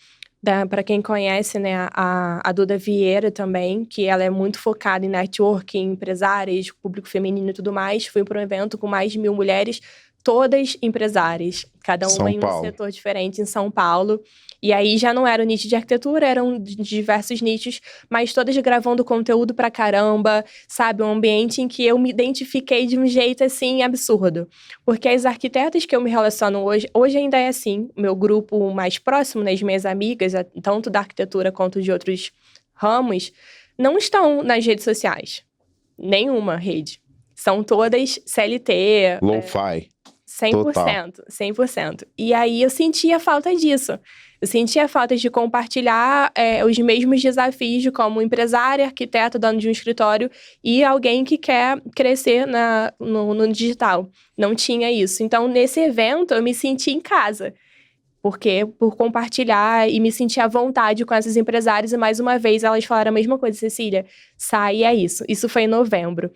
para quem conhece, né, a Duda Vieira também, que ela é muito focada em networking, empresárias, público feminino e tudo mais. Fui para um evento com mais de 1.000 mulheres, todas empresárias, cada uma em um setor diferente em São Paulo. E aí já não era o nicho de arquitetura, eram diversos nichos, mas todas gravando conteúdo pra caramba, sabe? Um ambiente em que eu me identifiquei de um jeito, assim, absurdo. Porque as arquitetas que eu me relaciono hoje ainda é assim, o meu grupo mais próximo, né, as minhas amigas, tanto da arquitetura quanto de outros ramos, não estão nas redes sociais. Nenhuma rede. São todas CLT. Lo-fi. 100%, 100%. E aí eu sentia falta disso. Eu sentia falta de compartilhar os mesmos desafios de como empresária, arquiteta, dono de um escritório e alguém que quer crescer no digital. Não tinha isso. Então, nesse evento, eu me senti em casa. Porque por compartilhar e me sentir à vontade com essas empresárias, e mais uma vez elas falaram a mesma coisa, Cecília, sai, é isso. Isso foi em novembro.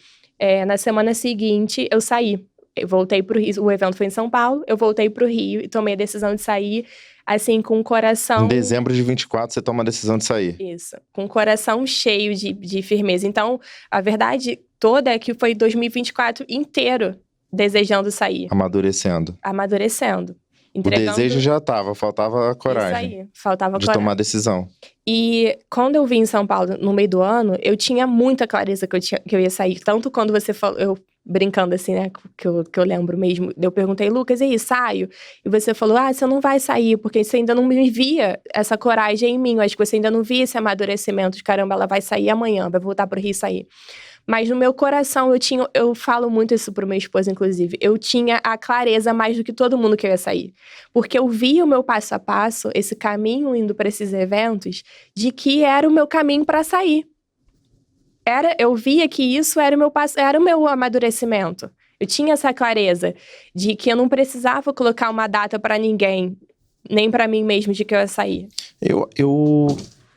Na semana seguinte, eu saí. Eu voltei pro Rio, o evento foi em São Paulo, eu voltei pro Rio e tomei a decisão de sair, assim, com o coração... Em dezembro de 24, você toma a decisão de sair. Isso, com o coração cheio de firmeza. Então, a verdade toda é que foi 2024 inteiro desejando sair. Amadurecendo. Entregando... O desejo já estava, faltava a coragem. Isso aí, faltava de tomar a decisão. E quando eu vim em São Paulo, no meio do ano, eu tinha muita clareza que eu ia sair. Tanto quando você falou, eu brincando assim, né, que eu lembro mesmo, eu perguntei, Lucas, e aí, saio? E você falou, você não vai sair, porque você ainda não me via essa coragem em mim. Eu acho que você ainda não via esse amadurecimento de, caramba, ela vai sair amanhã, vai voltar pro Rio e sair. Mas no meu coração, eu falo muito isso pro meu esposo, inclusive, eu tinha a clareza mais do que todo mundo que eu ia sair. Porque eu via o meu passo a passo, esse caminho indo para esses eventos, de que era o meu caminho para sair. Eu via que isso era o meu amadurecimento. Eu tinha essa clareza de que eu não precisava colocar uma data para ninguém, nem para mim mesmo, de que eu ia sair.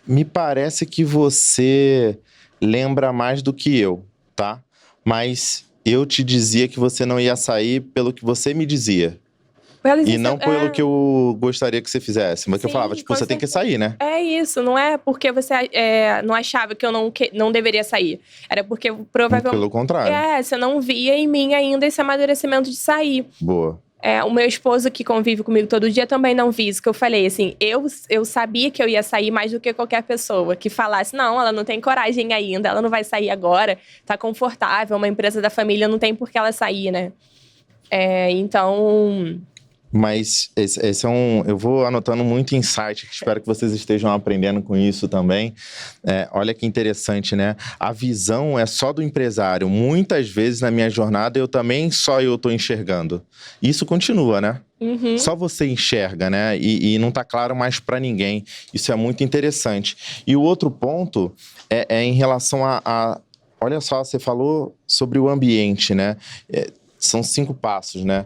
Me parece que você lembra mais do que eu, tá? Mas eu te dizia que você não ia sair pelo que você me dizia. E não pelo que eu gostaria que você fizesse. Mas que eu falava, tipo, você tem que sair, né? É isso, não é porque você não achava que eu não deveria sair. Era porque provavelmente... Pelo contrário. Você não via em mim ainda esse amadurecimento de sair. Boa. O meu esposo, que convive comigo todo dia, também não vi isso que eu falei. Assim, eu sabia que eu ia sair mais do que qualquer pessoa que falasse, não, ela não tem coragem ainda, ela não vai sair agora, tá confortável, uma empresa da família não tem por que ela sair, né? Então... Mas esse é eu vou anotando muito insight, que espero que vocês estejam aprendendo com isso também. Olha que interessante, né? A visão é só do empresário. Muitas vezes na minha jornada eu estou enxergando. Isso continua, né? Uhum. Só você enxerga, né? E não tá claro mais para ninguém. Isso é muito interessante. E o outro ponto é em relação olha só, você falou sobre o ambiente, né? São 5 passos, né?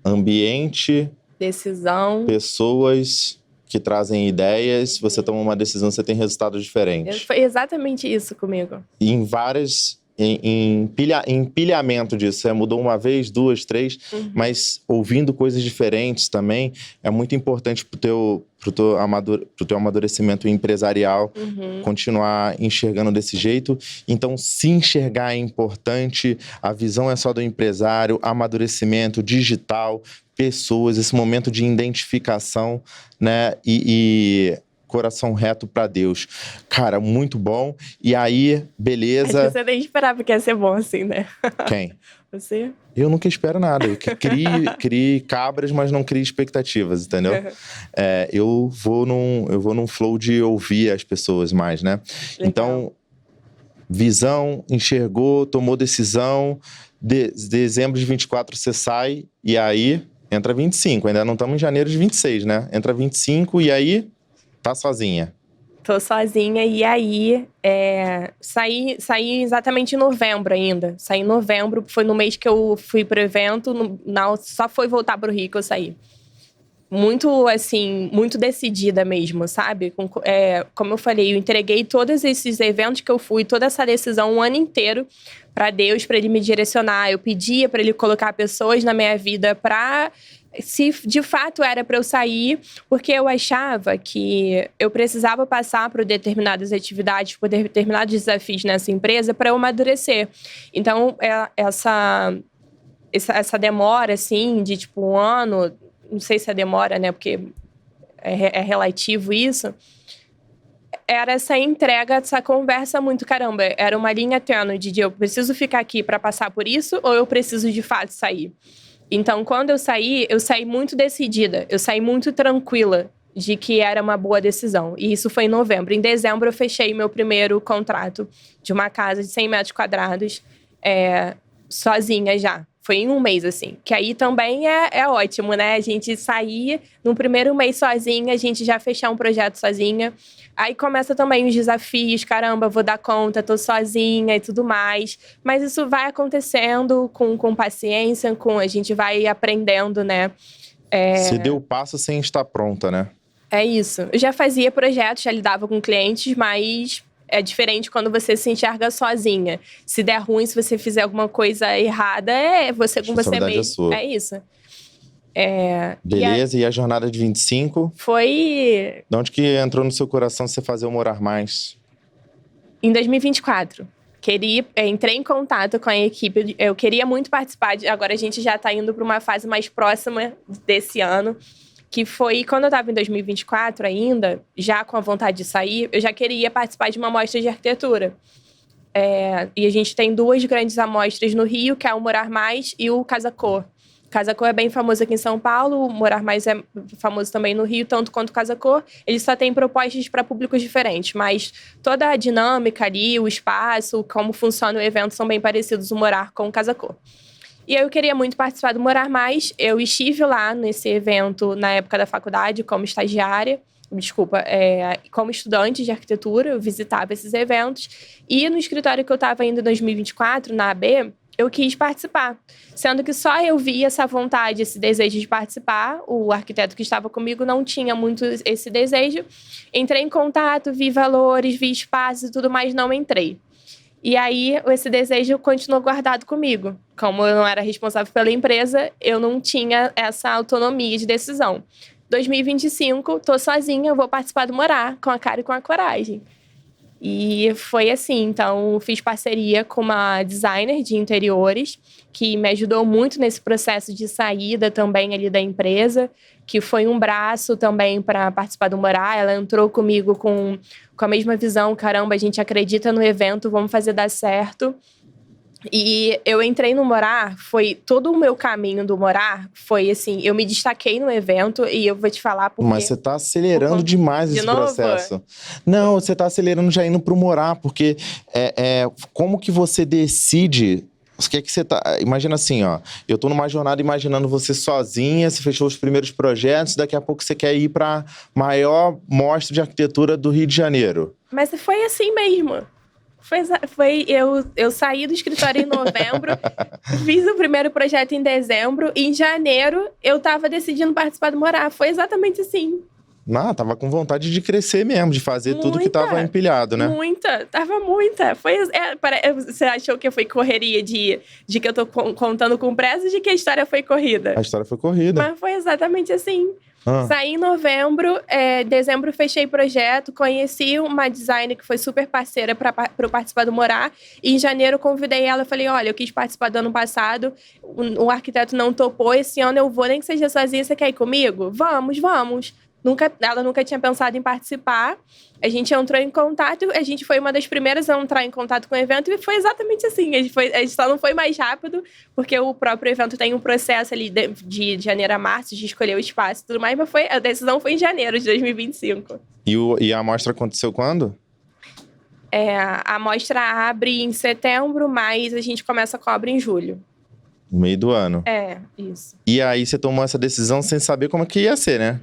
Ambiente, decisão, pessoas que trazem ideias. Se você toma uma decisão, você tem resultados diferentes. Foi exatamente isso comigo. E em várias... empilhamento disso. Você mudou uma vez, 2, 3, mas ouvindo coisas diferentes também é muito importante pro teu amadurecimento empresarial, continuar enxergando desse jeito. Então, se enxergar é importante, a visão é só do empresário, amadurecimento digital, pessoas, esse momento de identificação, né? E coração reto pra Deus. Cara, muito bom. E aí, beleza. Você nem esperava que ia ser bom assim, né? Quem? Você? Eu nunca espero nada. Eu crie cabras, mas não crie expectativas, entendeu? Eu vou num flow de ouvir as pessoas mais, né? Legal. Então, visão, enxergou, tomou decisão. Dezembro de 24 você sai, e aí entra 25. Ainda não estamos em janeiro de 26, né? Entra 25 e aí tá sozinha. Tô sozinha, e aí saí exatamente em novembro ainda. Saí em novembro, foi no mês que eu fui pro evento, só foi voltar pro Rio que eu saí. Muito, assim, muito decidida mesmo, sabe? Como eu falei, eu entreguei todos esses eventos que eu fui, toda essa decisão, um ano inteiro pra Deus, pra Ele me direcionar. Eu pedia pra Ele colocar pessoas na minha vida se de fato era para eu sair, porque eu achava que eu precisava passar por determinadas atividades, por determinados desafios nessa empresa para eu amadurecer. Então, essa demora, assim, de tipo 1 ano, não sei se é demora, né, porque é relativo isso, era essa entrega, essa conversa muito, caramba, era uma linha tênue de eu preciso ficar aqui para passar por isso ou eu preciso de fato sair? Então, quando eu saí muito decidida, eu saí muito tranquila de que era uma boa decisão. E isso foi em novembro. Em dezembro, eu fechei meu primeiro contrato de uma casa de 100 metros quadrados, sozinha já. Foi em 1 mês, assim. Que aí também é ótimo, né? A gente sair no primeiro mês sozinha, a gente já fechar um projeto sozinha. Aí começa também os desafios, caramba, vou dar conta, tô sozinha e tudo mais. Mas isso vai acontecendo com paciência, a gente vai aprendendo, né? Você deu o passo sem estar pronta, né? É isso. Eu já fazia projetos, já lidava com clientes, mas é diferente quando você se enxerga sozinha. Se der ruim, se você fizer alguma coisa errada, você com você mesmo. É sua. É isso. Beleza, e a jornada de 25? Foi... De onde que entrou no seu coração você fazer o Morar Mais? Em 2024. Entrei em contato com a equipe, eu queria muito participar, agora a gente já tá indo para uma fase mais próxima desse ano, que foi quando eu tava em 2024 ainda, já com a vontade de sair, eu já queria participar de uma amostra de arquitetura. E a gente tem 2 grandes amostras no Rio, que é o Morar Mais e o Casa Cor. Casa Cor é bem famoso aqui em São Paulo, o Morar Mais é famoso também no Rio, tanto quanto o Casa Cor. Ele só tem propostas para públicos diferentes, mas toda a dinâmica ali, o espaço, como funciona o evento, são bem parecidos o Morar com o Casa Cor. E eu queria muito participar do Morar Mais. Eu estive lá nesse evento na época da faculdade como estagiária. Como estudante de arquitetura, eu visitava esses eventos. E no escritório que eu estava indo em 2024, na AB, eu quis participar. Sendo que só eu vi essa vontade, esse desejo de participar. O arquiteto que estava comigo não tinha muito esse desejo. Entrei em contato, vi valores, vi espaços e tudo mais, não entrei. E aí, esse desejo continuou guardado comigo. Como eu não era responsável pela empresa, eu não tinha essa autonomia de decisão. 2025, tô sozinha, eu vou participar do Morar, com a cara e com a coragem. E foi assim, então fiz parceria com uma designer de interiores, que me ajudou muito nesse processo de saída também ali da empresa, que foi um braço também para participar do Morar. Ela entrou comigo com a mesma visão, caramba, a gente acredita no evento, vamos fazer dar certo. E eu entrei no Morar, foi todo o meu caminho do Morar, foi assim, eu me destaquei no evento e eu vou te falar porque... Mas você tá acelerando demais esse novo? processo. Não, você tá acelerando já indo pro Morar, porque como que você decide... O que é que você tá... Imagina assim, ó, eu tô numa jornada imaginando você sozinha, você fechou os primeiros projetos, daqui a pouco você quer ir pra maior mostra de arquitetura do Rio de Janeiro. Mas foi assim mesmo. Eu saí do escritório em novembro, fiz o primeiro projeto em dezembro, e em janeiro eu tava decidindo participar do Morar. Foi exatamente assim. Não, tava com vontade de crescer mesmo, de fazer tudo que tava empilhado, né? Tava muita. Você achou que foi correria de que eu tô contando com pressa ou de que a história foi corrida? A história foi corrida. Mas foi exatamente assim. Saí em novembro, dezembro fechei projeto, conheci uma designer que foi super parceira para eu participar do Morar, e em janeiro convidei ela, falei, olha, eu quis participar do ano passado, o arquiteto não topou, esse ano eu vou, nem que seja sozinha, você quer ir comigo? Vamos. Ela nunca tinha pensado em participar. A gente entrou em contato, a gente foi uma das primeiras a entrar em contato com o evento, e foi exatamente assim. A gente só não foi mais rápido, porque o próprio evento tem um processo ali de janeiro a março, de escolher o espaço e tudo mais, mas a decisão foi em janeiro de 2025. E a amostra aconteceu quando? A amostra abre em setembro, mas a gente começa a cobra em julho. No meio do ano. Isso. E aí você tomou essa decisão sem saber como que ia ser, né?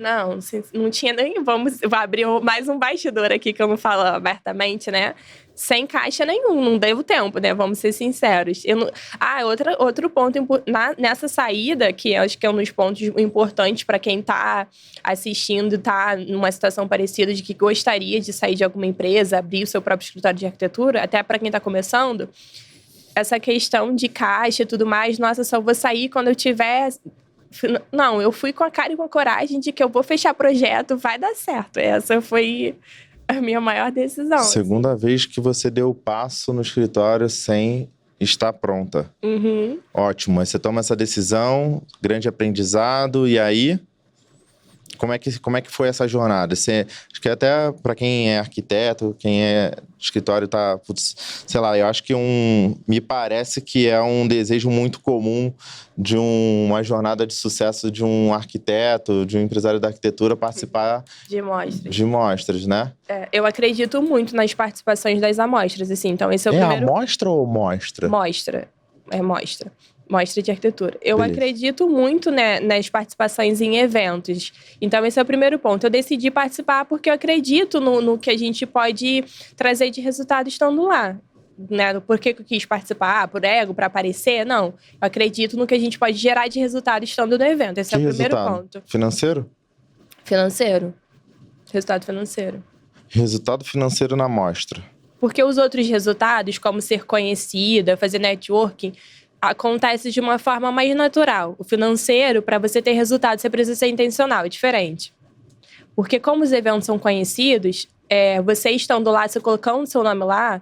Não tinha nem... Vou abrir mais um bastidor aqui que eu não falo abertamente, né? Sem caixa nenhum, não deu tempo, né? Vamos ser sinceros. Outro ponto nessa saída, que eu acho que é um dos pontos importantes para quem tá assistindo, tá numa situação parecida de que gostaria de sair de alguma empresa, abrir o seu próprio escritório de arquitetura, até para quem tá começando... Essa questão de caixa e tudo mais, nossa, só vou sair quando eu tiver... Não, eu fui com a cara e com a coragem de que eu vou fechar projeto, vai dar certo. Essa foi a minha maior decisão. Segunda vez que você deu o passo no escritório sem estar pronta. Uhum. Ótimo, aí você toma essa decisão, grande aprendizado, e aí... Como é que foi essa jornada? Acho que até para quem é arquiteto, quem é escritório sei lá, eu acho que me parece que é um desejo muito comum de uma jornada de sucesso de um arquiteto, de um empresário da arquitetura participar de mostras, né? Eu acredito muito nas participações das amostras, assim, então esse é o primeiro... amostra ou mostra? Mostra, mostra. Mostra de arquitetura. Eu Beleza. acredito muito, né, nas participações em eventos. Então, esse é o primeiro ponto. Eu decidi participar porque eu acredito no que a gente pode trazer de resultado estando lá. Né? Por que eu quis participar? Por ego? Para aparecer? Não. Eu acredito no que a gente pode gerar de resultado estando no evento. Esse é o primeiro ponto. Financeiro? Financeiro. Resultado financeiro. Resultado financeiro na mostra. Porque os outros resultados, como ser conhecida, fazer networking... acontece de uma forma mais natural. O financeiro, para você ter resultado, você precisa ser intencional, é diferente. Porque como os eventos são conhecidos, você estando lá, você colocando seu nome lá,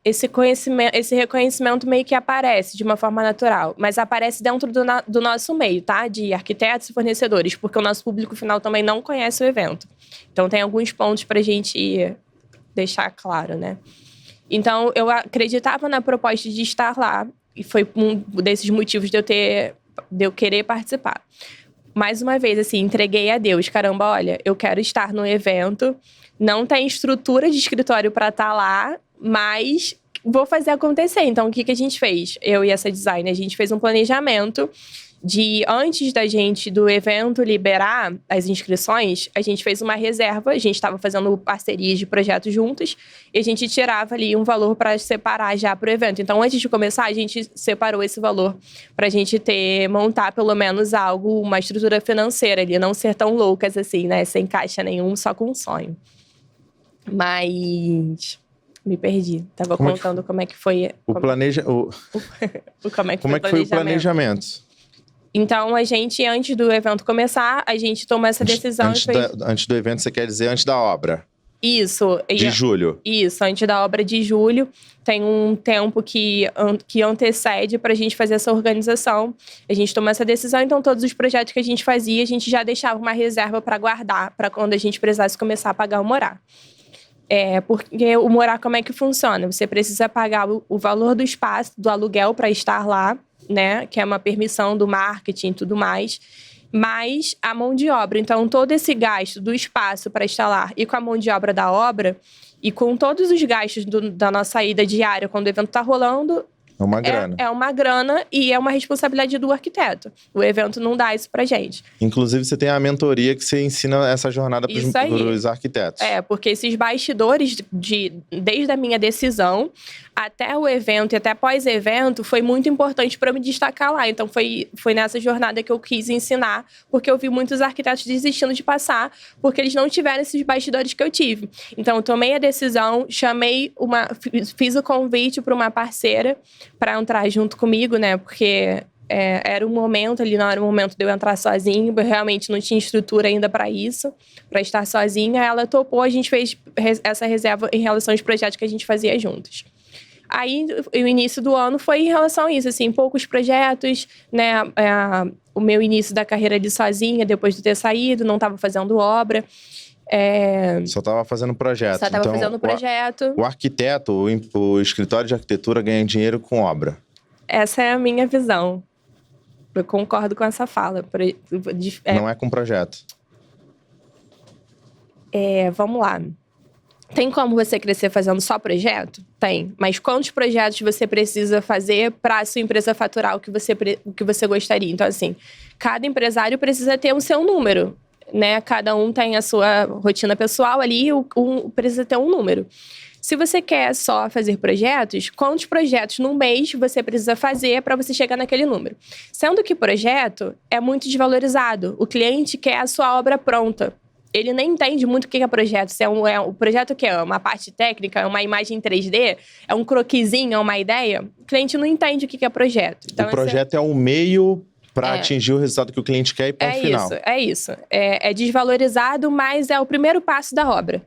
esse reconhecimento meio que aparece de uma forma natural. Mas aparece dentro do nosso meio, tá? De arquitetos e fornecedores, porque o nosso público final também não conhece o evento. Então, tem alguns pontos pra gente deixar claro, né? Então, eu acreditava na proposta de estar lá, e foi um desses motivos de eu querer participar. Mais uma vez, assim, entreguei a Deus. Caramba, olha, eu quero estar no evento. Não tem estrutura de escritório para estar lá, mas vou fazer acontecer. Então, o que a gente fez? Eu e essa designer, a gente fez um planejamento antes do evento liberar as inscrições, a gente fez uma reserva, a gente estava fazendo parcerias de projetos juntos, e a gente tirava ali um valor para separar já para o evento. Então, antes de começar, a gente separou esse valor para a gente montar pelo menos uma estrutura financeira ali, não ser tão loucas assim, né? Sem caixa nenhum, só com um sonho. Mas Me perdi. Tava Como é contando como é que foi... Como é que foi o planejamento? Então, a gente, antes do evento começar, a gente tomou essa decisão e fez... Antes do evento, você quer dizer antes da obra? Isso. De julho. Isso, antes da obra de julho. Tem um tempo que antecede para a gente fazer essa organização. A gente tomou essa decisão, então todos os projetos que a gente fazia, a gente já deixava uma reserva para guardar, para quando a gente precisasse começar a pagar o morar. Porque o morar, como é que funciona? Você precisa pagar o valor do espaço, do aluguel para estar lá, né? Que é uma permissão do marketing e tudo mais. Mais a mão de obra. Então, todo esse gasto do espaço para instalar e com a mão de obra da obra, e com todos os gastos da nossa ida diária quando o evento está rolando... É uma grana. É uma grana e é uma responsabilidade do arquiteto. O evento não dá isso pra gente. Inclusive, você tem a mentoria que você ensina essa jornada para os arquitetos. Porque esses bastidores, desde a minha decisão até o evento e até pós-evento, foi muito importante para me destacar lá. Então, foi nessa jornada que eu quis ensinar, porque eu vi muitos arquitetos desistindo de passar, porque eles não tiveram esses bastidores que eu tive. Então, eu tomei a decisão, fiz o convite para uma parceira para entrar junto comigo, né? Porque era um momento ali, não era o momento de eu entrar sozinha, eu realmente não tinha estrutura ainda para isso, para estar sozinha. Ela topou, a gente fez essa reserva em relação aos projetos que a gente fazia juntos. Aí, o início do ano foi em relação a isso, assim, poucos projetos, né? O meu início da carreira ali sozinha, depois de ter saído, não estava fazendo obra. Só estava fazendo projeto. Fazendo projeto. O arquiteto, o escritório de arquitetura ganha dinheiro com obra. Essa é a minha visão. Eu concordo com essa fala. Não é com projeto. Vamos lá. Tem como você crescer fazendo só projeto? Tem. Mas quantos projetos você precisa fazer para a sua empresa faturar o que você gostaria? Então, assim, cada empresário precisa ter o seu número, né? Cada um tem a sua rotina pessoal ali, precisa ter um número. Se você quer só fazer projetos, quantos projetos num mês você precisa fazer para você chegar naquele número? Sendo que projeto é muito desvalorizado. O cliente quer a sua obra pronta. Ele nem entende muito o que é projeto. Se o projeto que é uma parte técnica, é uma imagem 3D, é um croquisinho, é uma ideia. O cliente não entende o que é projeto. Então, o projeto é um meio para atingir o resultado que o cliente quer e ponto final. É isso. É desvalorizado, mas é o primeiro passo da obra.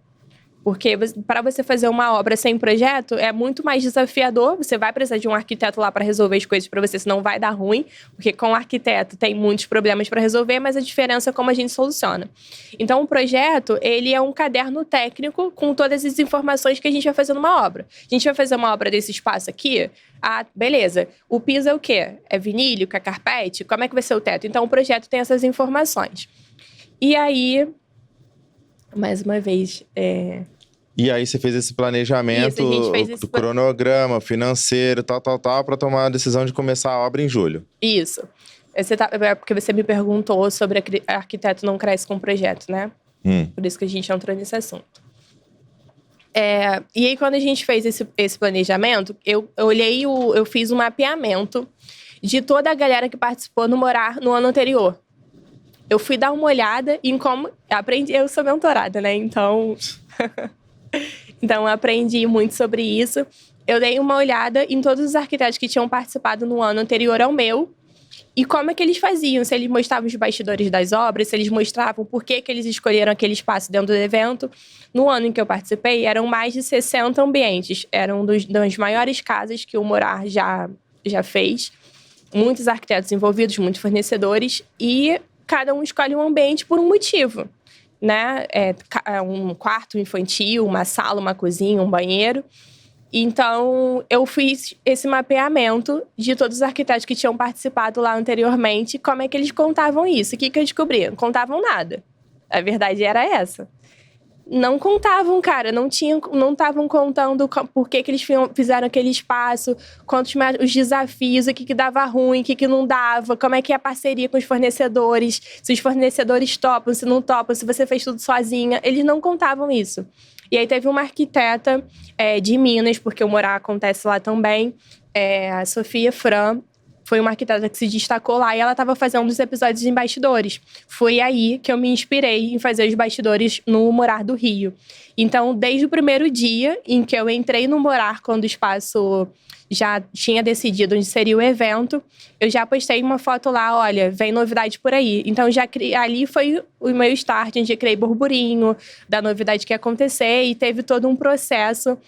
Porque para você fazer uma obra sem projeto, é muito mais desafiador. Você vai precisar de um arquiteto lá para resolver as coisas para você, senão vai dar ruim. Porque com o arquiteto tem muitos problemas para resolver, mas a diferença é como a gente soluciona. Então, o projeto, ele é um caderno técnico com todas as informações que a gente vai fazer numa obra. A gente vai fazer uma obra desse espaço aqui, beleza. O piso é o quê? É vinílico, é carpete? Como é que vai ser o teto? Então, o projeto tem essas informações. E aí... Mais uma vez, E aí você fez esse planejamento, do cronograma financeiro, tal, para tomar a decisão de começar a obra em julho. Isso. Porque você me perguntou sobre arquiteto não cresce com projeto, né? Por isso que a gente entrou nesse assunto. E aí, quando a gente fez esse planejamento, eu fiz um mapeamento de toda a galera que participou no Morar no ano anterior. Eu fui dar uma olhada em como... Eu sou mentorada, né? Então eu aprendi muito sobre isso. Eu dei uma olhada em todos os arquitetos que tinham participado no ano anterior ao meu. E como é que eles faziam, se eles mostravam os bastidores das obras, se eles mostravam por que eles escolheram aquele espaço dentro do evento. No ano em que eu participei, eram mais de 60 ambientes. Eram das maiores casas que o Morar já fez. Muitos arquitetos envolvidos, muitos fornecedores. E cada um escolhe um ambiente por um motivo, né? Um quarto infantil, uma sala, uma cozinha, um banheiro. Então, eu fiz esse mapeamento de todos os arquitetos que tinham participado lá anteriormente, como é que eles contavam isso. O que eu descobri? Não contavam nada. A verdade era essa. Não contavam, cara. Não estavam contando por que eles fizeram aquele espaço, os desafios, o que dava ruim, o que não dava, como é que é a parceria com os fornecedores, se os fornecedores topam, se não topam, se você fez tudo sozinha. Eles não contavam isso. E aí teve uma arquiteta de Minas, porque o Morar acontece lá também, a Sofia Fran, foi uma arquiteta que se destacou lá e ela estava fazendo os episódios em bastidores. Foi aí que eu me inspirei em fazer os bastidores no Morar do Rio. Então, desde o primeiro dia em que eu entrei no Morar, quando o espaço já tinha decidido onde seria o evento, eu já postei uma foto lá, olha, vem novidade por aí. Então, ali foi o meu start, onde eu criei burburinho da novidade que ia acontecer e teve todo um processo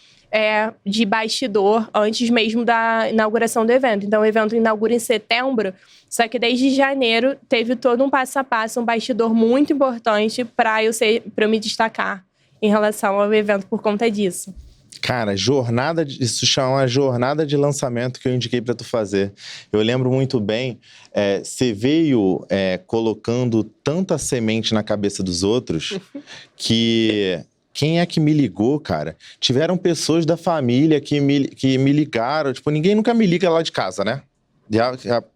de bastidor antes mesmo da inauguração do evento. Então, o evento inaugura em setembro, só que desde janeiro teve todo um passo a passo, um bastidor muito importante para eu me destacar em relação ao evento por conta disso. Cara, isso chama jornada de lançamento que eu indiquei para tu fazer. Eu lembro muito bem, você veio colocando tanta semente na cabeça dos outros que... Quem é que me ligou, cara? Tiveram pessoas da família que me ligaram. Tipo, ninguém nunca me liga lá de casa, né?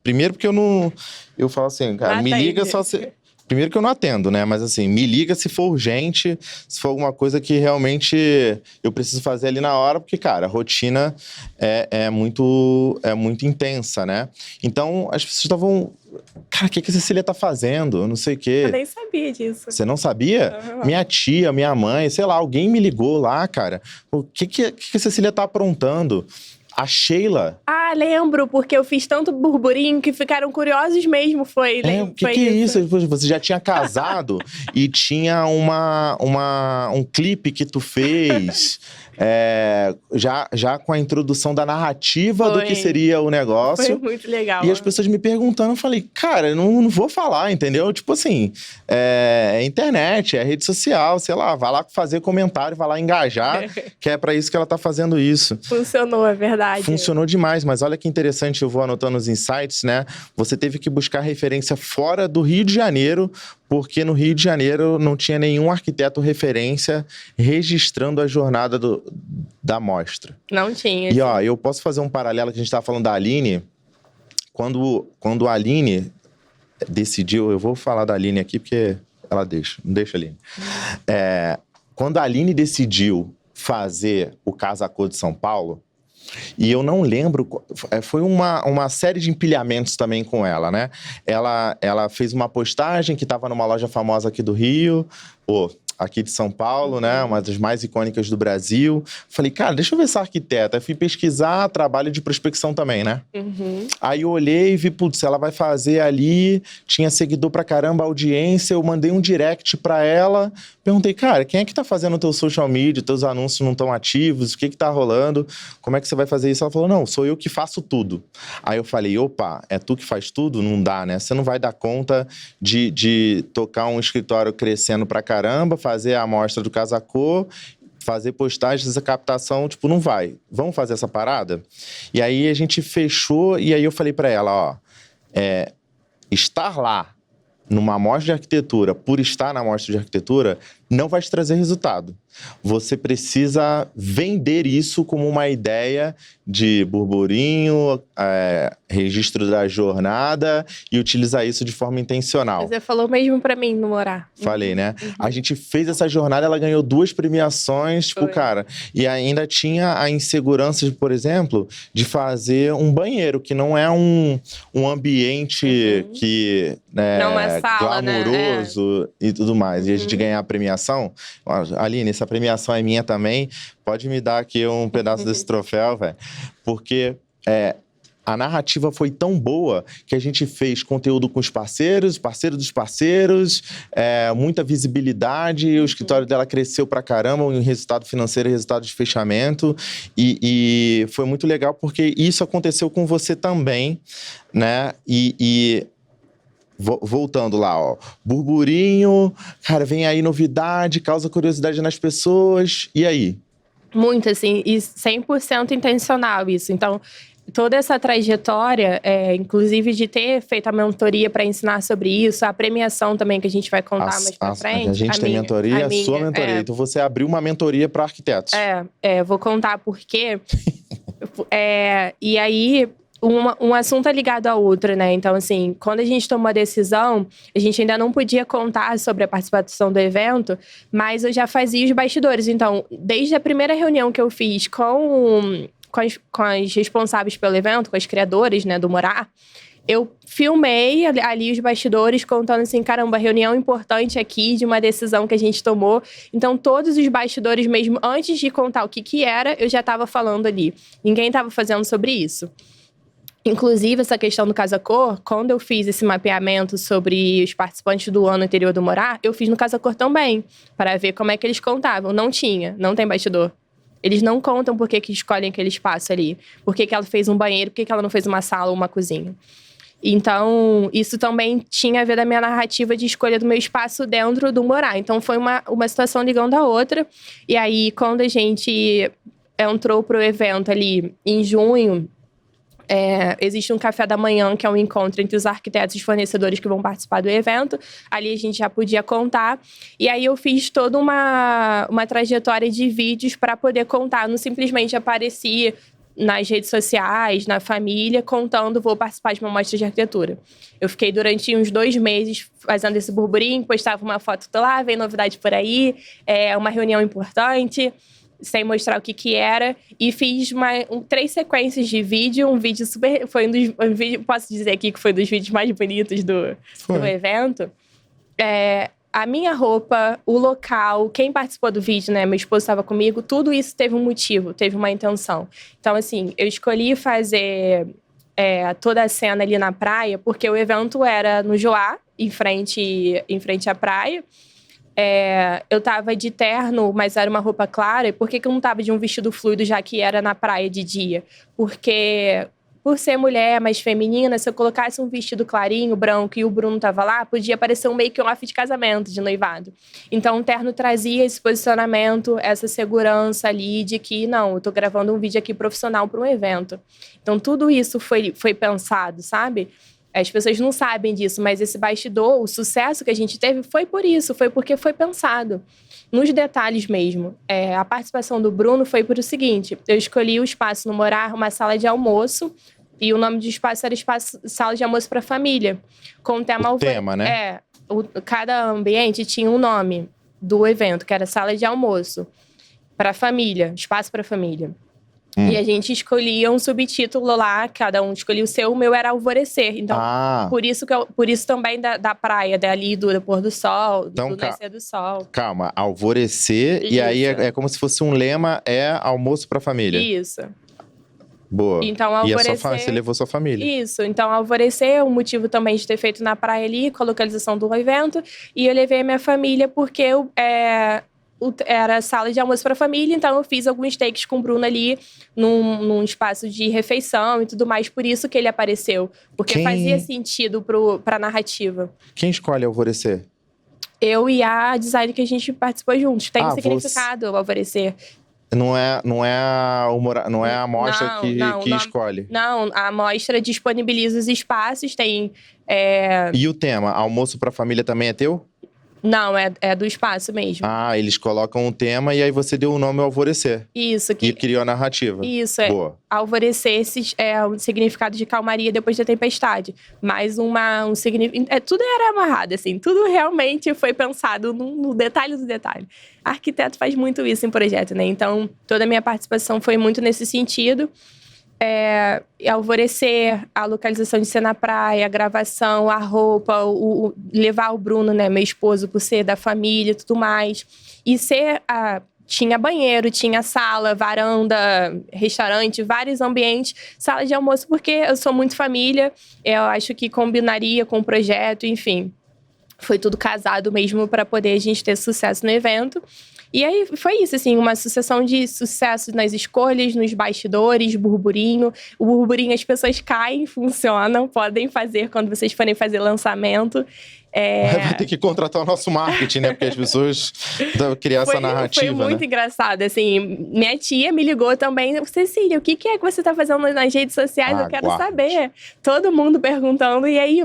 Primeiro porque eu não... Eu falo assim, cara, me liga só se... Primeiro que eu não atendo, né? Mas assim, me liga se for urgente, se for alguma coisa que realmente eu preciso fazer ali na hora, porque, cara, a rotina é muito intensa, né? Então, as pessoas estavam... Cara, o que a Cecília tá fazendo? Eu não sei o quê. Eu nem sabia disso. Você não sabia? Uhum. Minha tia, minha mãe, sei lá, alguém me ligou lá, cara. O que a Cecília tá aprontando? A Sheila... Ah, lembro, porque eu fiz tanto burburinho que ficaram curiosos mesmo, foi o que é isso? Você já tinha casado e tinha um clipe que tu fez, já com a introdução da narrativa do que seria o negócio. Foi muito legal. E as pessoas me perguntando, eu falei, cara, eu não vou falar, entendeu? Tipo assim, é internet, é rede social, sei lá, vai lá fazer comentário, vai lá engajar, que é pra isso que ela tá fazendo isso. Funcionou, é verdade. Funcionou demais, mas olha que interessante, eu vou anotando os insights, né? Você teve que buscar referência fora do Rio de Janeiro, porque no Rio de Janeiro não tinha nenhum arquiteto referência registrando a jornada da mostra. Não tinha. E ó, eu posso fazer um paralelo que a gente estava falando da Aline. Quando a Aline decidiu, eu vou falar da Aline aqui porque ela não deixa a Aline. Quando a Aline decidiu fazer o Casa Cor de São Paulo, e eu não lembro, foi uma série de empilhamentos também com ela, né? Ela fez uma postagem que estava numa loja famosa aqui do Rio, aqui de São Paulo, né? Uma das mais icônicas do Brasil. Falei, cara, deixa eu ver essa arquiteta. Aí fui pesquisar trabalho de prospecção também, né? Uhum. Aí eu olhei e vi, putz, ela vai fazer ali, tinha seguidor pra caramba, audiência, eu mandei um direct pra ela, perguntei, cara, quem é que tá fazendo o teu social media, teus anúncios não estão ativos, o que tá rolando, como é que você vai fazer isso? Ela falou, não, sou eu que faço tudo. Aí eu falei, opa, é tu que faz tudo? Não dá, né? Você não vai dar conta de tocar um escritório crescendo pra caramba, fazer a amostra do Casa Cor, fazer postagens, essa captação, tipo, não vai. Vamos fazer essa parada? E aí a gente fechou, e aí eu falei pra ela, estar lá numa amostra de arquitetura, por estar na amostra de arquitetura, não vai te trazer resultado. Você precisa vender isso como uma ideia de burburinho, registro da jornada e utilizar isso de forma intencional. Você falou mesmo pra mim no Morar. Falei, né? Uhum. A gente fez essa jornada, ela ganhou 2 premiações, tipo, cara, e ainda tinha a insegurança, por exemplo, de fazer um banheiro, que não é um ambiente que não, uma sala, glamouroso, né? E tudo mais. E a gente ganhar a premiação. Aline, essa premiação é minha também. Pode me dar aqui um pedaço desse troféu, velho. Porque a narrativa foi tão boa que a gente fez conteúdo com os parceiros dos parceiros, muita visibilidade, o escritório dela cresceu pra caramba, o resultado financeiro e resultado de fechamento, e foi muito legal porque isso aconteceu com você também, né? Voltando lá, ó, burburinho, cara, vem aí novidade, causa curiosidade nas pessoas, e aí? Muito, assim, e 100% intencional isso. Então, toda essa trajetória, inclusive de ter feito a mentoria para ensinar sobre isso, a premiação também, que a gente vai contar mais pra frente. A gente tem mentoria, a sua mentoria. Então, você abriu uma mentoria para arquitetos. Vou contar por quê. E aí... Um assunto é ligado ao outro, né? Então, assim, quando a gente tomou a decisão, a gente ainda não podia contar sobre a participação do evento, mas eu já fazia os bastidores. Então, desde a primeira reunião que eu fiz com com as responsáveis pelo evento, com as criadoras, né, do Morar, eu filmei ali os bastidores contando assim, caramba, reunião importante aqui de uma decisão que a gente tomou. Então, todos os bastidores mesmo, antes de contar o que era, eu já estava falando ali. Ninguém estava fazendo sobre isso. Inclusive, essa questão do Casa Cor, quando eu fiz esse mapeamento sobre os participantes do ano anterior do Morar, eu fiz no Casa Cor também, para ver como é que eles contavam. Não tem bastidor. Eles não contam por que escolhem aquele espaço ali. Por que ela fez um banheiro, por que ela não fez uma sala ou uma cozinha. Então, isso também tinha a ver da minha narrativa de escolha do meu espaço dentro do Morar. Então, foi uma situação ligando a outra. E aí, quando a gente entrou pro evento ali em junho, existe um café da manhã, que é um encontro entre os arquitetos e fornecedores que vão participar do evento. Ali a gente já podia contar. E aí eu fiz toda uma trajetória de vídeos para poder contar. Não simplesmente apareci nas redes sociais, na família, contando, vou participar de uma mostra de arquitetura. Eu fiquei durante uns 2 meses fazendo esse burburinho, postava uma foto lá, vem novidade por aí, uma reunião importante, sem mostrar o que era, e fiz 3 sequências de vídeo, um vídeo super... posso dizer aqui que foi um dos vídeos mais bonitos do evento. A minha roupa, o local, quem participou do vídeo, né? Meu esposo estava comigo, tudo isso teve um motivo, teve uma intenção. Então, assim, eu escolhi fazer toda a cena ali na praia, porque o evento era no Joá, em frente à praia. Eu tava de terno, mas era uma roupa clara. E por que eu não tava de um vestido fluido, já que era na praia de dia? Porque, por ser mulher mais feminina, se eu colocasse um vestido clarinho, branco, e o Bruno tava lá, podia parecer um make-off de casamento, de noivado. Então, o terno trazia esse posicionamento, essa segurança ali de que, não, eu tô gravando um vídeo aqui profissional para um evento. Então, tudo isso foi pensado, sabe? As pessoas não sabem disso, mas esse bastidor, o sucesso que a gente teve foi por isso, foi porque foi pensado. Nos detalhes mesmo. A participação do Bruno foi por o seguinte, eu escolhi o espaço no Morar, uma sala de almoço, e o nome do espaço era Sala de Almoço para Família. Com o tema... tema, né? Cada ambiente tinha um nome do evento, que era Sala de Almoço para Família, Espaço para Família. E a gente escolhia um subtítulo lá, cada um escolhia o seu, o meu era Alvorecer. Então, por isso também da praia, dali do pôr do sol, do nascer do sol. Calma, Alvorecer, isso. E aí é como se fosse um lema, almoço pra família. Isso. Boa. Então, Alvorecer... E você levou sua família. Isso. Então, Alvorecer, o motivo também de ter feito na praia ali, com a localização do evento. E eu levei a minha família porque era sala de almoço para família, então eu fiz alguns takes com o Bruno ali num espaço de refeição e tudo mais, por isso que ele apareceu. Porque fazia sentido pra narrativa. Quem escolhe Alvorecer? Eu e a design que a gente participou juntos. Tem significado o Alvorecer. Não é a amostra que escolhe? Não, a amostra disponibiliza os espaços, tem... E o tema? Almoço para família também é teu? Não, é do espaço mesmo. Eles colocam um tema e aí você deu o nome Alvorecer. Isso. E criou a narrativa. Isso, Boa. Alvorecer é um significado de calmaria depois da tempestade. Mais um significado... tudo era amarrado, assim. Tudo realmente foi pensado no detalhe do detalhe. Arquiteto faz muito isso em projeto, né? Então, toda a minha participação foi muito nesse sentido. Alvorecer, a localização de ser na praia, a gravação, a roupa, levar o Bruno, né, meu esposo, por ser da família e tudo mais. E tinha banheiro, tinha sala, varanda, restaurante, vários ambientes, sala de almoço, porque eu sou muito família, eu acho que combinaria com o projeto, enfim. Foi tudo casado mesmo para poder a gente ter sucesso no evento. E aí foi isso, assim, uma sucessão de sucesso nas escolhas, nos bastidores, burburinho. O burburinho as pessoas caem, funcionam, podem fazer quando vocês forem fazer lançamento. Vai ter que contratar o nosso marketing, né? Porque as pessoas criar essa narrativa, foi muito engraçado, assim. Minha tia me ligou também. Cecília, o que é que você tá fazendo nas redes sociais? Eu quero saber. Todo mundo perguntando. E aí,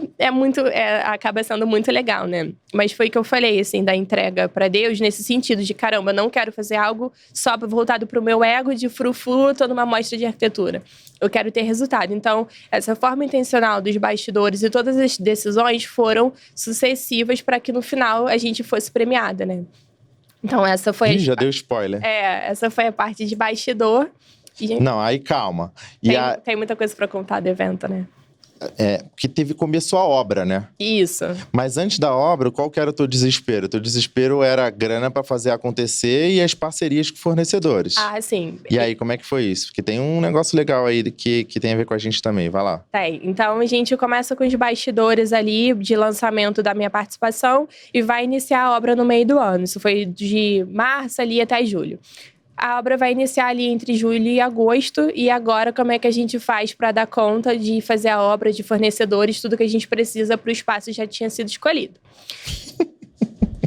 acaba sendo muito legal, né? Mas foi o que eu falei, assim, da entrega pra Deus. Nesse sentido de, caramba, não quero fazer algo só voltado pro meu ego de frufru, toda uma mostra de arquitetura. Eu quero ter resultado. Então, essa forma intencional dos bastidores e todas as decisões foram sucessivas para que no final a gente fosse premiada, né? Então essa foi... já deu spoiler. Essa foi a parte de bastidor. Não, aí calma. Tem muita coisa pra contar do evento, né? Porque começou a obra, né? Isso. Mas antes da obra, qual que era o teu desespero? O teu desespero era a grana para fazer acontecer e as parcerias com fornecedores. Ah, sim. E aí, como é que foi isso? Porque tem um negócio legal aí que tem a ver com a gente também. Vai lá. Tem. Então, a gente começa com os bastidores ali de lançamento da minha participação e vai iniciar a obra no meio do ano. Isso foi de março ali até julho. A obra vai iniciar ali entre julho e agosto. E agora, como é que a gente faz para dar conta de fazer a obra de fornecedores? Tudo que a gente precisa para o espaço já tinha sido escolhido.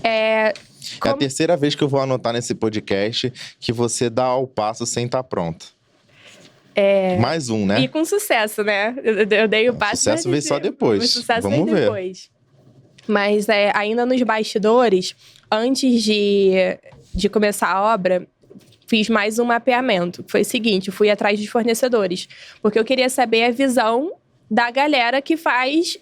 É a terceira vez que eu vou anotar nesse podcast que você dá ao passo sem estar pronta. Mais um, né? E com sucesso, né? Eu dei o passo. Sucesso veio só depois. O sucesso Vamos veio ver. depois. Mas ainda nos bastidores, antes de começar a obra, fiz mais um mapeamento. Foi o seguinte, fui atrás dos fornecedores. Porque eu queria saber a visão da galera que faz...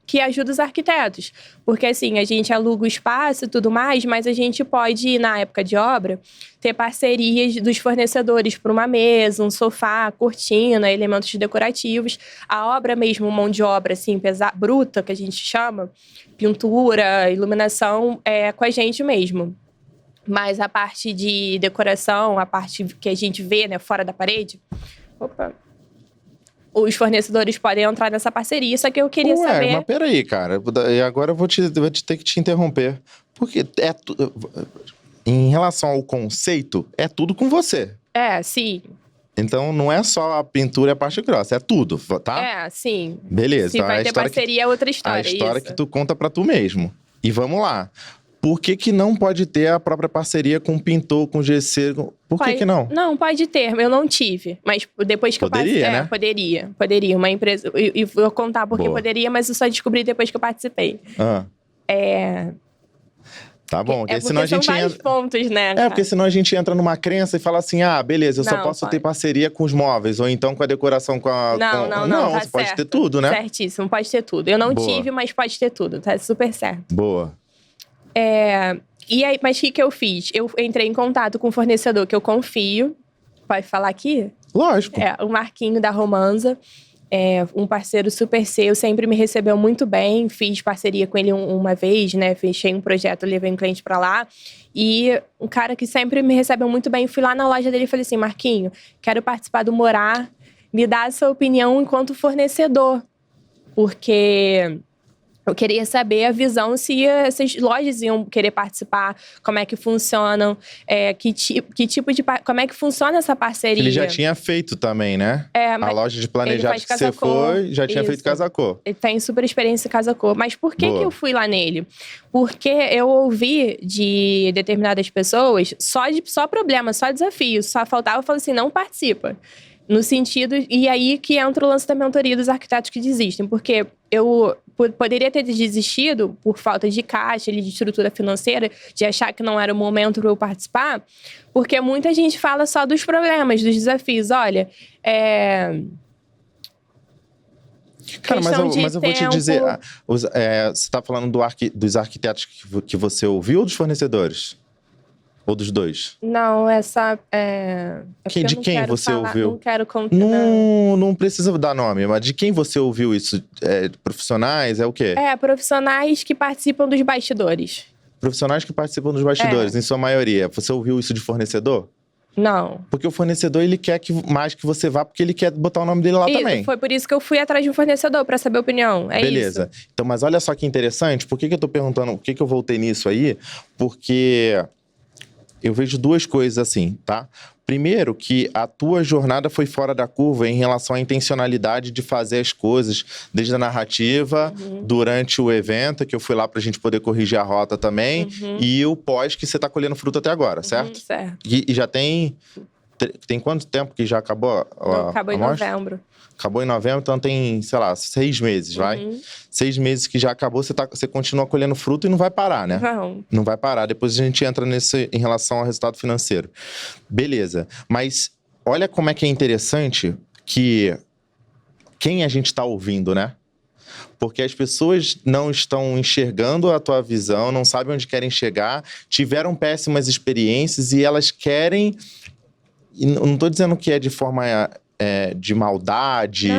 que ajuda os arquitetos. Porque, assim, a gente aluga o espaço e tudo mais, mas a gente pode, na época de obra, ter parcerias dos fornecedores para uma mesa, um sofá, cortina, elementos decorativos. A obra mesmo, mão de obra, assim, bruta, que a gente chama, pintura, iluminação, é com a gente mesmo. Mas a parte de decoração, a parte que a gente vê, né, fora da parede... Os fornecedores podem entrar nessa parceria, só que eu queria saber... Mas peraí, cara. E agora eu vou ter que te interromper. Porque em relação ao conceito, é tudo com você. Sim. Então, não é só a pintura e a parte grossa, é tudo, tá? Sim. Beleza. Se então, vai ter parceria, é outra história. A história isso. que tu conta pra tu mesmo. E vamos lá. Por que não pode ter a própria parceria com o pintor, com o gesseiro? Por que não? Não, pode ter. Eu não tive. Mas depois que poderia, eu participei... né? Poderia. Uma empresa... E vou contar porque poderia, mas eu só descobri depois que eu participei. Tá bom, porque senão a gente... São vários pontos, né? Porque senão a gente entra numa crença e fala assim, beleza, eu só posso ter parceria com os móveis, ou então com a decoração com a... Não, tá você pode ter tudo, né? Certíssimo, pode ter tudo. Eu não tive, mas pode ter tudo, tá super certo. Boa. E aí, mas o que eu fiz? Eu entrei em contato com um fornecedor que eu confio. Pode falar aqui? Lógico. O Marquinho da Romanza. Um parceiro super seu, sempre me recebeu muito bem. Fiz parceria com ele uma vez, né? Fechei um projeto, levei um cliente pra lá. E um cara que sempre me recebeu muito bem. Fui lá na loja dele e falei assim, Marquinho, quero participar do Morar. Me dá a sua opinião enquanto fornecedor. Porque... eu queria saber a visão se essas lojas iam querer participar, como é que funcionam, que tipo de... como é que funciona essa parceria. Ele já tinha feito também, né? A loja de planejados que você foi, já tinha feito Casa Cor. Ele tem super experiência em Casa Cor. Mas por que eu fui lá nele? Porque eu ouvi de determinadas pessoas só problema, só desafio. Só faltava, eu falei assim, não participa. No sentido... E aí que entra o lance da mentoria dos arquitetos que desistem. Porque eu poderia ter desistido por falta de caixa, de estrutura financeira, de achar que não era o momento para eu participar. Porque muita gente fala só dos problemas, dos desafios. Olha, Cara, mas eu vou te dizer... você está falando dos arquitetos que você ouviu ou dos fornecedores? Ou dos dois? Não, De quem você ouviu? Não quero contar. Não precisa dar nome, mas de quem você ouviu isso? Profissionais? É o quê? Profissionais que participam dos bastidores. Profissionais que participam dos bastidores, em sua maioria. Você ouviu isso de fornecedor? Não. Porque o fornecedor, ele quer mais que você vá, porque ele quer botar o nome dele lá também. Foi por isso que eu fui atrás de um fornecedor, pra saber a opinião. Beleza. Isso. Então, mas olha só que interessante. Por que eu tô perguntando, por que eu voltei nisso aí? Porque... eu vejo duas coisas assim, tá? Primeiro, que a tua jornada foi fora da curva em relação à intencionalidade de fazer as coisas, desde a narrativa, durante o evento, que eu fui lá pra gente poder corrigir a rota também, e o pós que você tá colhendo fruto até agora, certo? Certo. E já tem quanto tempo que já acabou Acabou em novembro. Acabou em novembro, então tem, sei lá, 6 meses, vai? 6 meses que já acabou, você continua colhendo fruto e não vai parar, né? Não vai parar. Depois a gente entra em relação ao resultado financeiro. Beleza. Mas olha como é que é interessante que quem a gente está ouvindo, né? Porque as pessoas não estão enxergando a tua visão, não sabem onde querem chegar, tiveram péssimas experiências e elas querem E não tô dizendo que é de forma de maldade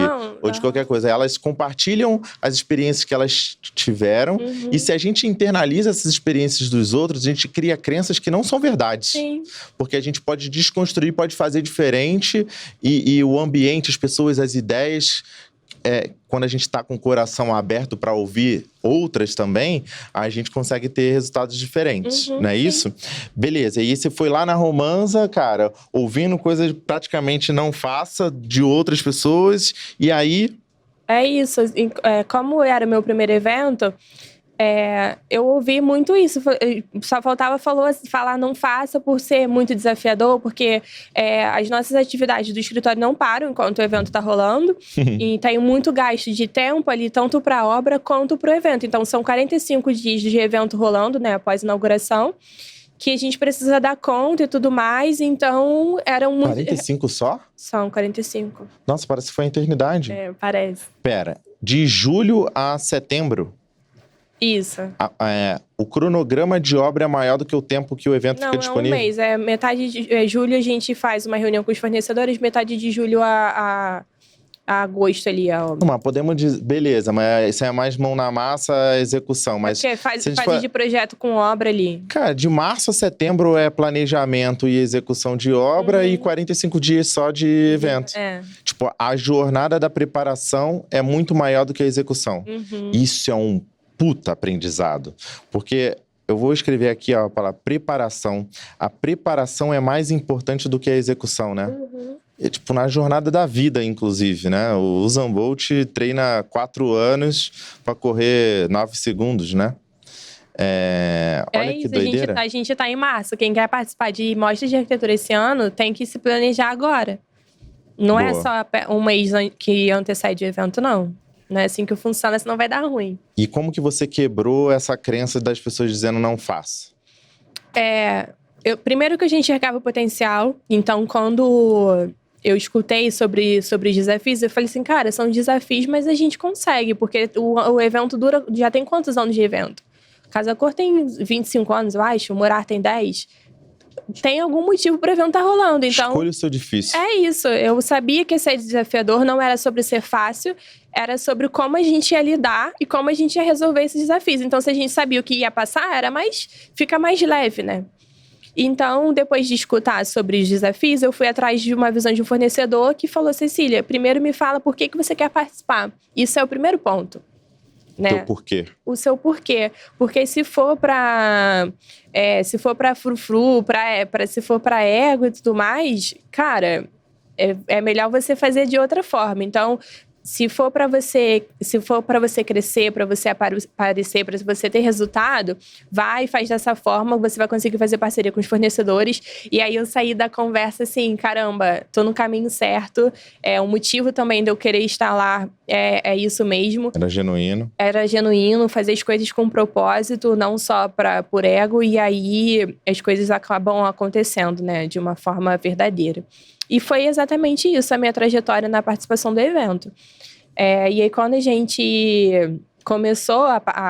ou de qualquer coisa. Elas compartilham as experiências que elas tiveram. E se a gente internaliza essas experiências dos outros, a gente cria crenças que não são verdades. Sim. Porque a gente pode desconstruir, pode fazer diferente. E o ambiente, as pessoas, as ideias... quando a gente está com o coração aberto para ouvir outras também, a gente consegue ter resultados diferentes, não é isso? Beleza, e você foi lá na Romanza, cara, ouvindo coisas praticamente não faça de outras pessoas, e aí... É isso, como era meu primeiro evento... eu ouvi muito isso, só faltava falar não faça por ser muito desafiador, porque as nossas atividades do escritório não param enquanto o evento está rolando, e tem muito gasto de tempo ali, tanto para a obra quanto para o evento. Então, são 45 dias de evento rolando, né, após a inauguração, que a gente precisa dar conta e tudo mais, então eram muito... 45 só? São 45. Nossa, parece que foi a eternidade. Parece. Pera, de julho a setembro? Isso. O cronograma de obra é maior do que o tempo que o evento fica disponível? Não, é um mês. Metade de julho a gente faz uma reunião com os fornecedores, metade de julho a agosto ali a obra. Mas podemos dizer, beleza, mas isso é mais mão na massa, execução. Mas porque faz de projeto com obra ali. Cara, de março a setembro é planejamento e execução de obra e 45 dias só de evento. Tipo, a jornada da preparação é muito maior do que a execução. Isso é um puta aprendizado. Porque eu vou escrever aqui a palavra preparação. A preparação é mais importante do que a execução, né? Tipo, na jornada da vida, inclusive, né? O Usain Bolt treina 4 anos para correr 9 segundos, né? Olha que doideira. A gente tá em março. Quem quer participar de mostras de arquitetura esse ano tem que se planejar agora. Não é só um mês que antecede o evento, não. Não é assim que funciona, senão vai dar ruim. E como que você quebrou essa crença das pessoas dizendo não faça? Primeiro que eu já enxergava o potencial. Então, quando eu escutei sobre os desafios, eu falei assim, cara, são desafios, mas a gente consegue. Porque o evento dura... Já tem quantos anos de evento? Casa Cor tem 25 anos, eu acho. O Morar tem 10. Tem algum motivo para o evento estar rolando. Então, escolha o seu difícil. É isso. Eu sabia que ser desafiador não era sobre ser fácil, era sobre como a gente ia lidar e como a gente ia resolver esses desafios. Então, se a gente sabia o que ia passar, fica mais leve, né? Então, depois de escutar sobre os desafios, eu fui atrás de uma visão de um fornecedor que falou, Cecília, primeiro me fala por que você quer participar. Isso é o primeiro ponto. Né? Teu porquê. O seu porquê. Porque se for pra frufru, se for pra ego e tudo mais, cara, é melhor você fazer de outra forma. Então, se for para você crescer, para você aparecer, para você ter resultado, vai e faz dessa forma, você vai conseguir fazer parceria com os fornecedores. E aí eu saí da conversa assim, caramba, tô no caminho certo. O motivo também de eu querer estar lá é isso mesmo. Era genuíno, fazer as coisas com propósito, não só por ego. E aí as coisas acabam acontecendo, né, de uma forma verdadeira. E foi exatamente isso, a minha trajetória na participação do evento. E aí, quando a gente começou,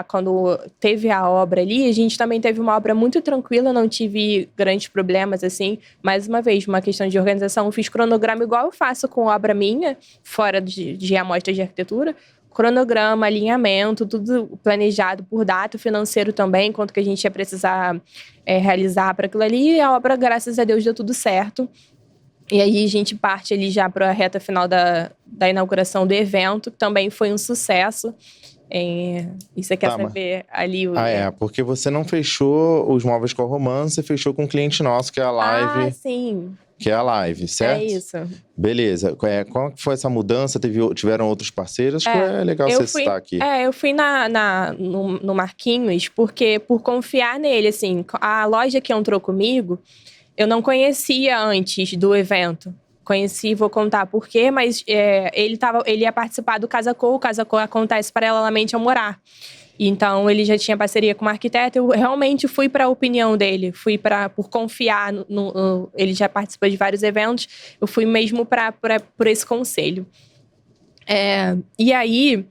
quando teve a obra ali, a gente também teve uma obra muito tranquila, não tive grandes problemas, assim. Mais uma vez, uma questão de organização, eu fiz cronograma igual eu faço com obra minha, fora de amostras de arquitetura. Cronograma, alinhamento, tudo planejado por data, financeiro também, quanto que a gente ia precisar realizar para aquilo ali. E a obra, graças a Deus, deu tudo certo. E aí a gente parte ali já para a reta final da inauguração do evento, que também foi um sucesso. E você quer saber ali porque você não fechou os móveis com a Romanza, você fechou com um cliente nosso, que é a Live. Sim. Que é a Live, certo? É isso. Beleza. Qual que foi essa mudança? Tiveram outros parceiros? Acho que é legal você citar aqui. Eu fui no Marquinhos, porque por confiar nele, assim, a loja que entrou comigo, eu não conhecia antes do evento. Conheci, vou contar por quê, mas ele ia participar do Casa Cor. O Casa Cor acontece paralelamente ao Morar. Então, ele já tinha parceria com uma arquiteta. Eu realmente fui para a opinião dele. Fui por confiar ele já participou de vários eventos. Eu fui mesmo por esse conselho. E aí,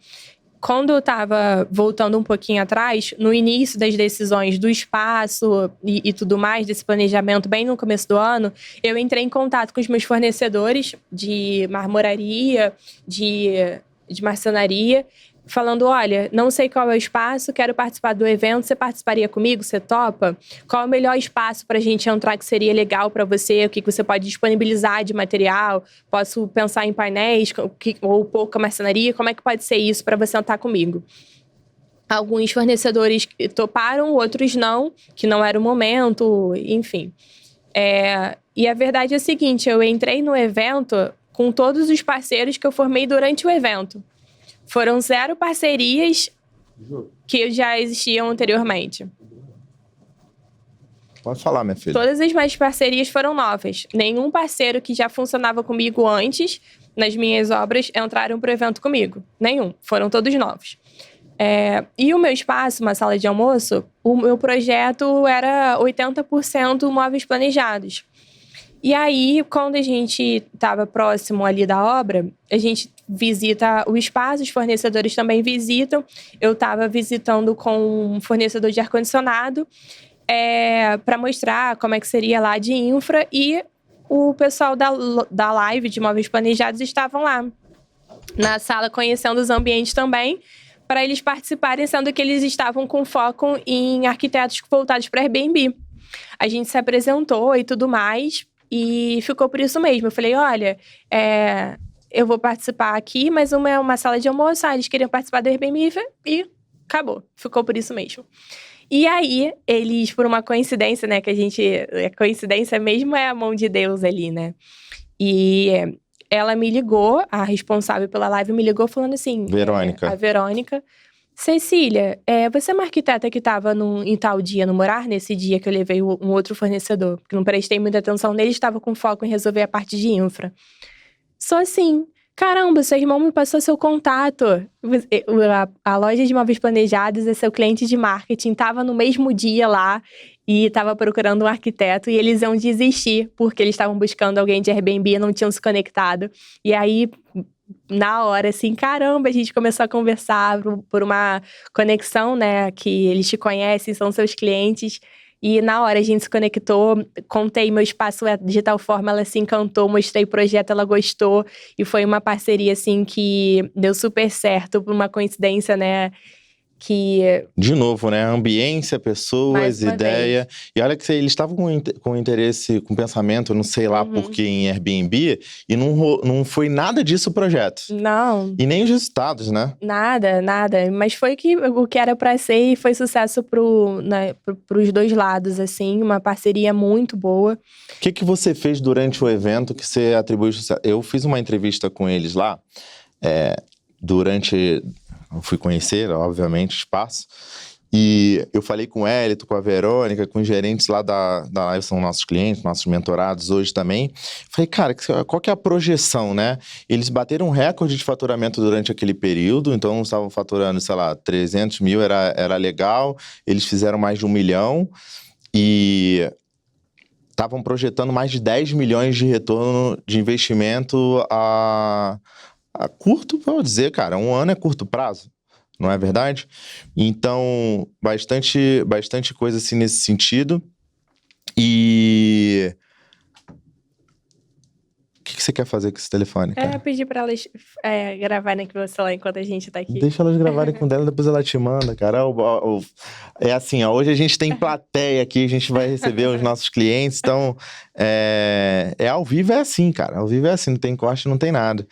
quando eu estava voltando um pouquinho atrás, no início das decisões do espaço e tudo mais, desse planejamento bem no começo do ano, eu entrei em contato com os meus fornecedores de marmoraria, de marcenaria, falando, olha, não sei qual é o espaço, quero participar do evento, você participaria comigo? Você topa? Qual é o melhor espaço para a gente entrar que seria legal para você? O que você pode disponibilizar de material? Posso pensar em painéis ou pouca marcenaria? Como é que pode ser isso para você entrar comigo? Alguns fornecedores toparam, outros não, que não era o momento, enfim. E a verdade é a seguinte, eu entrei no evento com todos os parceiros que eu formei durante o evento. Foram 0 parcerias que já existiam anteriormente. Pode falar, minha filha. Todas as minhas parcerias foram novas. Nenhum parceiro que já funcionava comigo antes, nas minhas obras, entraram para o evento comigo. Nenhum. Foram todos novos. E o meu espaço, uma sala de almoço, o meu projeto era 80% móveis planejados. E aí, quando a gente estava próximo ali da obra, a gente visita o espaço, os fornecedores também visitam. Eu estava visitando com um fornecedor de ar-condicionado para mostrar como é que seria lá de infra. E o pessoal da live de móveis planejados estavam lá na sala conhecendo os ambientes também, para eles participarem, sendo que eles estavam com foco em arquitetos voltados para Airbnb. A gente se apresentou e tudo mais. E ficou por isso mesmo. Eu falei, olha, eu vou participar aqui, mas uma sala de almoço, eles queriam participar do Airbnb e acabou. Ficou por isso mesmo. E aí, eles, por uma coincidência, né, a coincidência mesmo é a mão de Deus ali, né? E ela me ligou, a responsável pela live me ligou falando assim... Verônica. A Verônica. Cecília, você é uma arquiteta que estava em tal dia no Morar, nesse dia que eu levei um outro fornecedor, que não prestei muita atenção nele, estava com foco em resolver a parte de infra. Só assim, caramba, seu irmão me passou seu contato. A loja de móveis planejados é seu cliente de marketing, estava no mesmo dia lá e estava procurando um arquiteto e eles iam desistir, porque eles estavam buscando alguém de Airbnb e não tinham se conectado. E aí... na hora, assim, caramba, a gente começou a conversar por uma conexão, né, que eles te conhecem, são seus clientes, e na hora a gente se conectou, contei meu espaço de tal forma, ela se encantou, mostrei o projeto, ela gostou, e foi uma parceria, assim, que deu super certo, por uma coincidência, né, que... De novo, né? Ambiência, pessoas, ideia. E olha que eles estavam com interesse, com pensamento, não sei lá por que, em Airbnb, e não foi nada disso o projeto. Não. E nem os resultados, né? Nada. Mas foi o que era pra ser e foi sucesso pros dois lados, assim. Uma parceria muito boa. O que você fez durante o evento que você atribuiu sucesso? Eu fiz uma entrevista com eles lá, eu fui conhecer, obviamente, o espaço. E eu falei com o Hélito, com a Verônica, com os gerentes lá da live, são nossos clientes, nossos mentorados hoje também. Falei, cara, qual que é a projeção, né? Eles bateram um recorde de faturamento durante aquele período, então estavam faturando, sei lá, 300 mil, era legal. Eles fizeram mais de 1 milhão e estavam projetando mais de 10 milhões de retorno de investimento a curto, vou dizer, cara, 1 ano é curto prazo, não é verdade? Então, bastante coisa assim nesse sentido. E... o que você quer fazer com esse telefone, cara? Eu pedi pra elas gravarem aqui no celular enquanto a gente tá aqui. Deixa elas gravarem com dela, depois ela te manda, cara. É assim, ó, hoje a gente tem plateia aqui, a gente vai receber os nossos clientes, então ao vivo é assim, cara. Ao vivo é assim, não tem corte, não tem nada.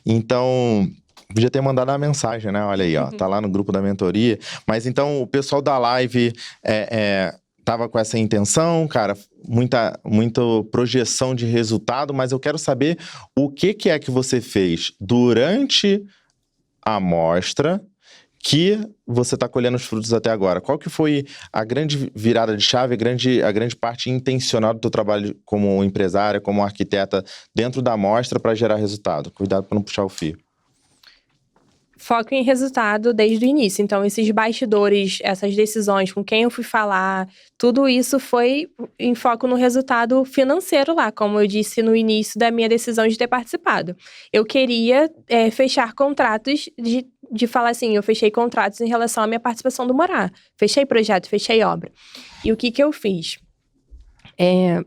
Então, podia ter mandado uma mensagem, né? Olha aí, ó, tá lá no grupo da mentoria. Mas então, o pessoal da live tava com essa intenção, cara, muita projeção de resultado, mas eu quero saber o que é que você fez durante a amostra que você está colhendo os frutos até agora. Qual que foi a grande virada de chave, a grande parte intencional do teu trabalho como empresária, como arquiteta dentro da amostra para gerar resultado? Cuidado para não puxar o fio. Foco em resultado desde o início. Então, esses bastidores, essas decisões, com quem eu fui falar, tudo isso foi em foco no resultado financeiro lá, como eu disse no início da minha decisão de ter participado. Eu queria fechar contratos de falar assim, eu fechei contratos em relação à minha participação do Morar. Fechei projeto, fechei obra. E o que eu fiz?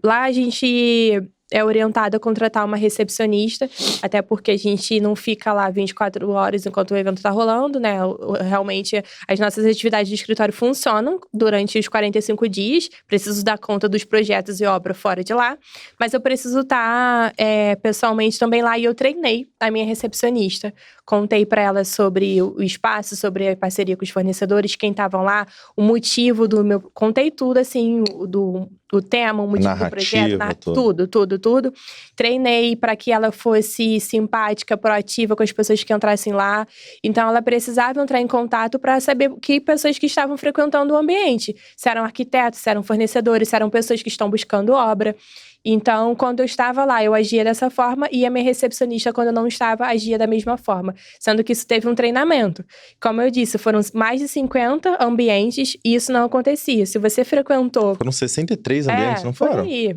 Lá a gente é orientado a contratar uma recepcionista, até porque a gente não fica lá 24 horas enquanto o evento tá rolando, né? Realmente, as nossas atividades de escritório funcionam durante os 45 dias. Preciso dar conta dos projetos e obra fora de lá. Mas eu preciso estar pessoalmente também lá, e eu treinei a minha recepcionista. Contei para ela sobre o espaço, sobre a parceria com os fornecedores, quem estavam lá, o motivo do meu... Contei tudo, assim, o tema, o motivo do projeto, tudo. Treinei para que ela fosse simpática, proativa com as pessoas que entrassem lá. Então, ela precisava entrar em contato para saber que pessoas que estavam frequentando o ambiente. Se eram arquitetos, se eram fornecedores, se eram pessoas que estão buscando obra. Então, quando eu estava lá, eu agia dessa forma, e a minha recepcionista, quando eu não estava, agia da mesma forma. Sendo que isso teve um treinamento. Como eu disse, foram mais de 50 ambientes e isso não acontecia. Se você frequentou... Foram 63 ambientes, não foram? Por aí.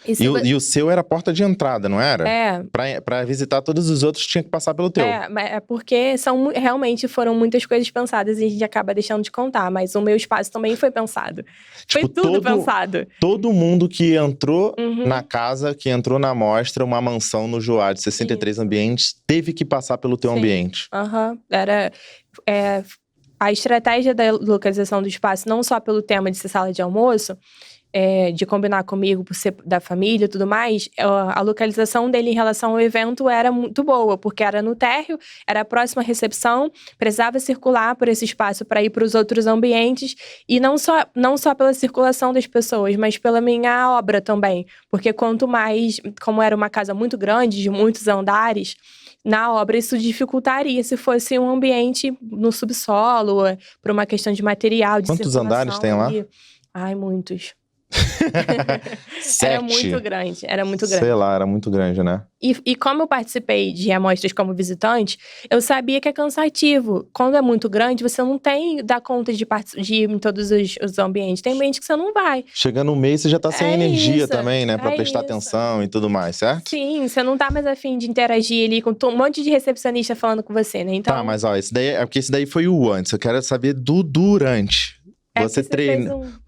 E o seu era a porta de entrada, não era? É. Pra visitar todos os outros, tinha que passar pelo teu. É porque realmente foram muitas coisas pensadas e a gente acaba deixando de contar. Mas o meu espaço também foi pensado. Tipo, foi tudo pensado. Todo mundo que entrou na casa, que entrou na mostra, uma mansão no Joá de 63 ambientes, teve que passar pelo teu ambiente. Era... a estratégia da localização do espaço, não só pelo tema de ser sala de almoço, de combinar comigo por ser da família e tudo mais, a localização dele em relação ao evento era muito boa, porque era no térreo, era a próxima recepção, precisava circular por esse espaço para ir para os outros ambientes, e não só pela circulação das pessoas, mas pela minha obra também, porque quanto mais, como era uma casa muito grande, de muitos andares, na obra isso dificultaria se fosse um ambiente no subsolo, por uma questão de material, de Quantos andares tem lá? Ai, muitos. 7. Era muito grande. Sei lá, era muito grande, né? E como eu participei de amostras como visitante, eu sabia que é cansativo. Quando é muito grande, você não dá conta de ir em todos os ambientes. Tem ambiente que você não vai. Chegando no mês, você já tá sem energia também, né? Pra prestar atenção e tudo mais, certo? Sim, você não tá mais afim de interagir ali com um monte de recepcionista falando com você, né? Então... Tá, mas ó, esse daí foi o antes. Eu quero saber do durante.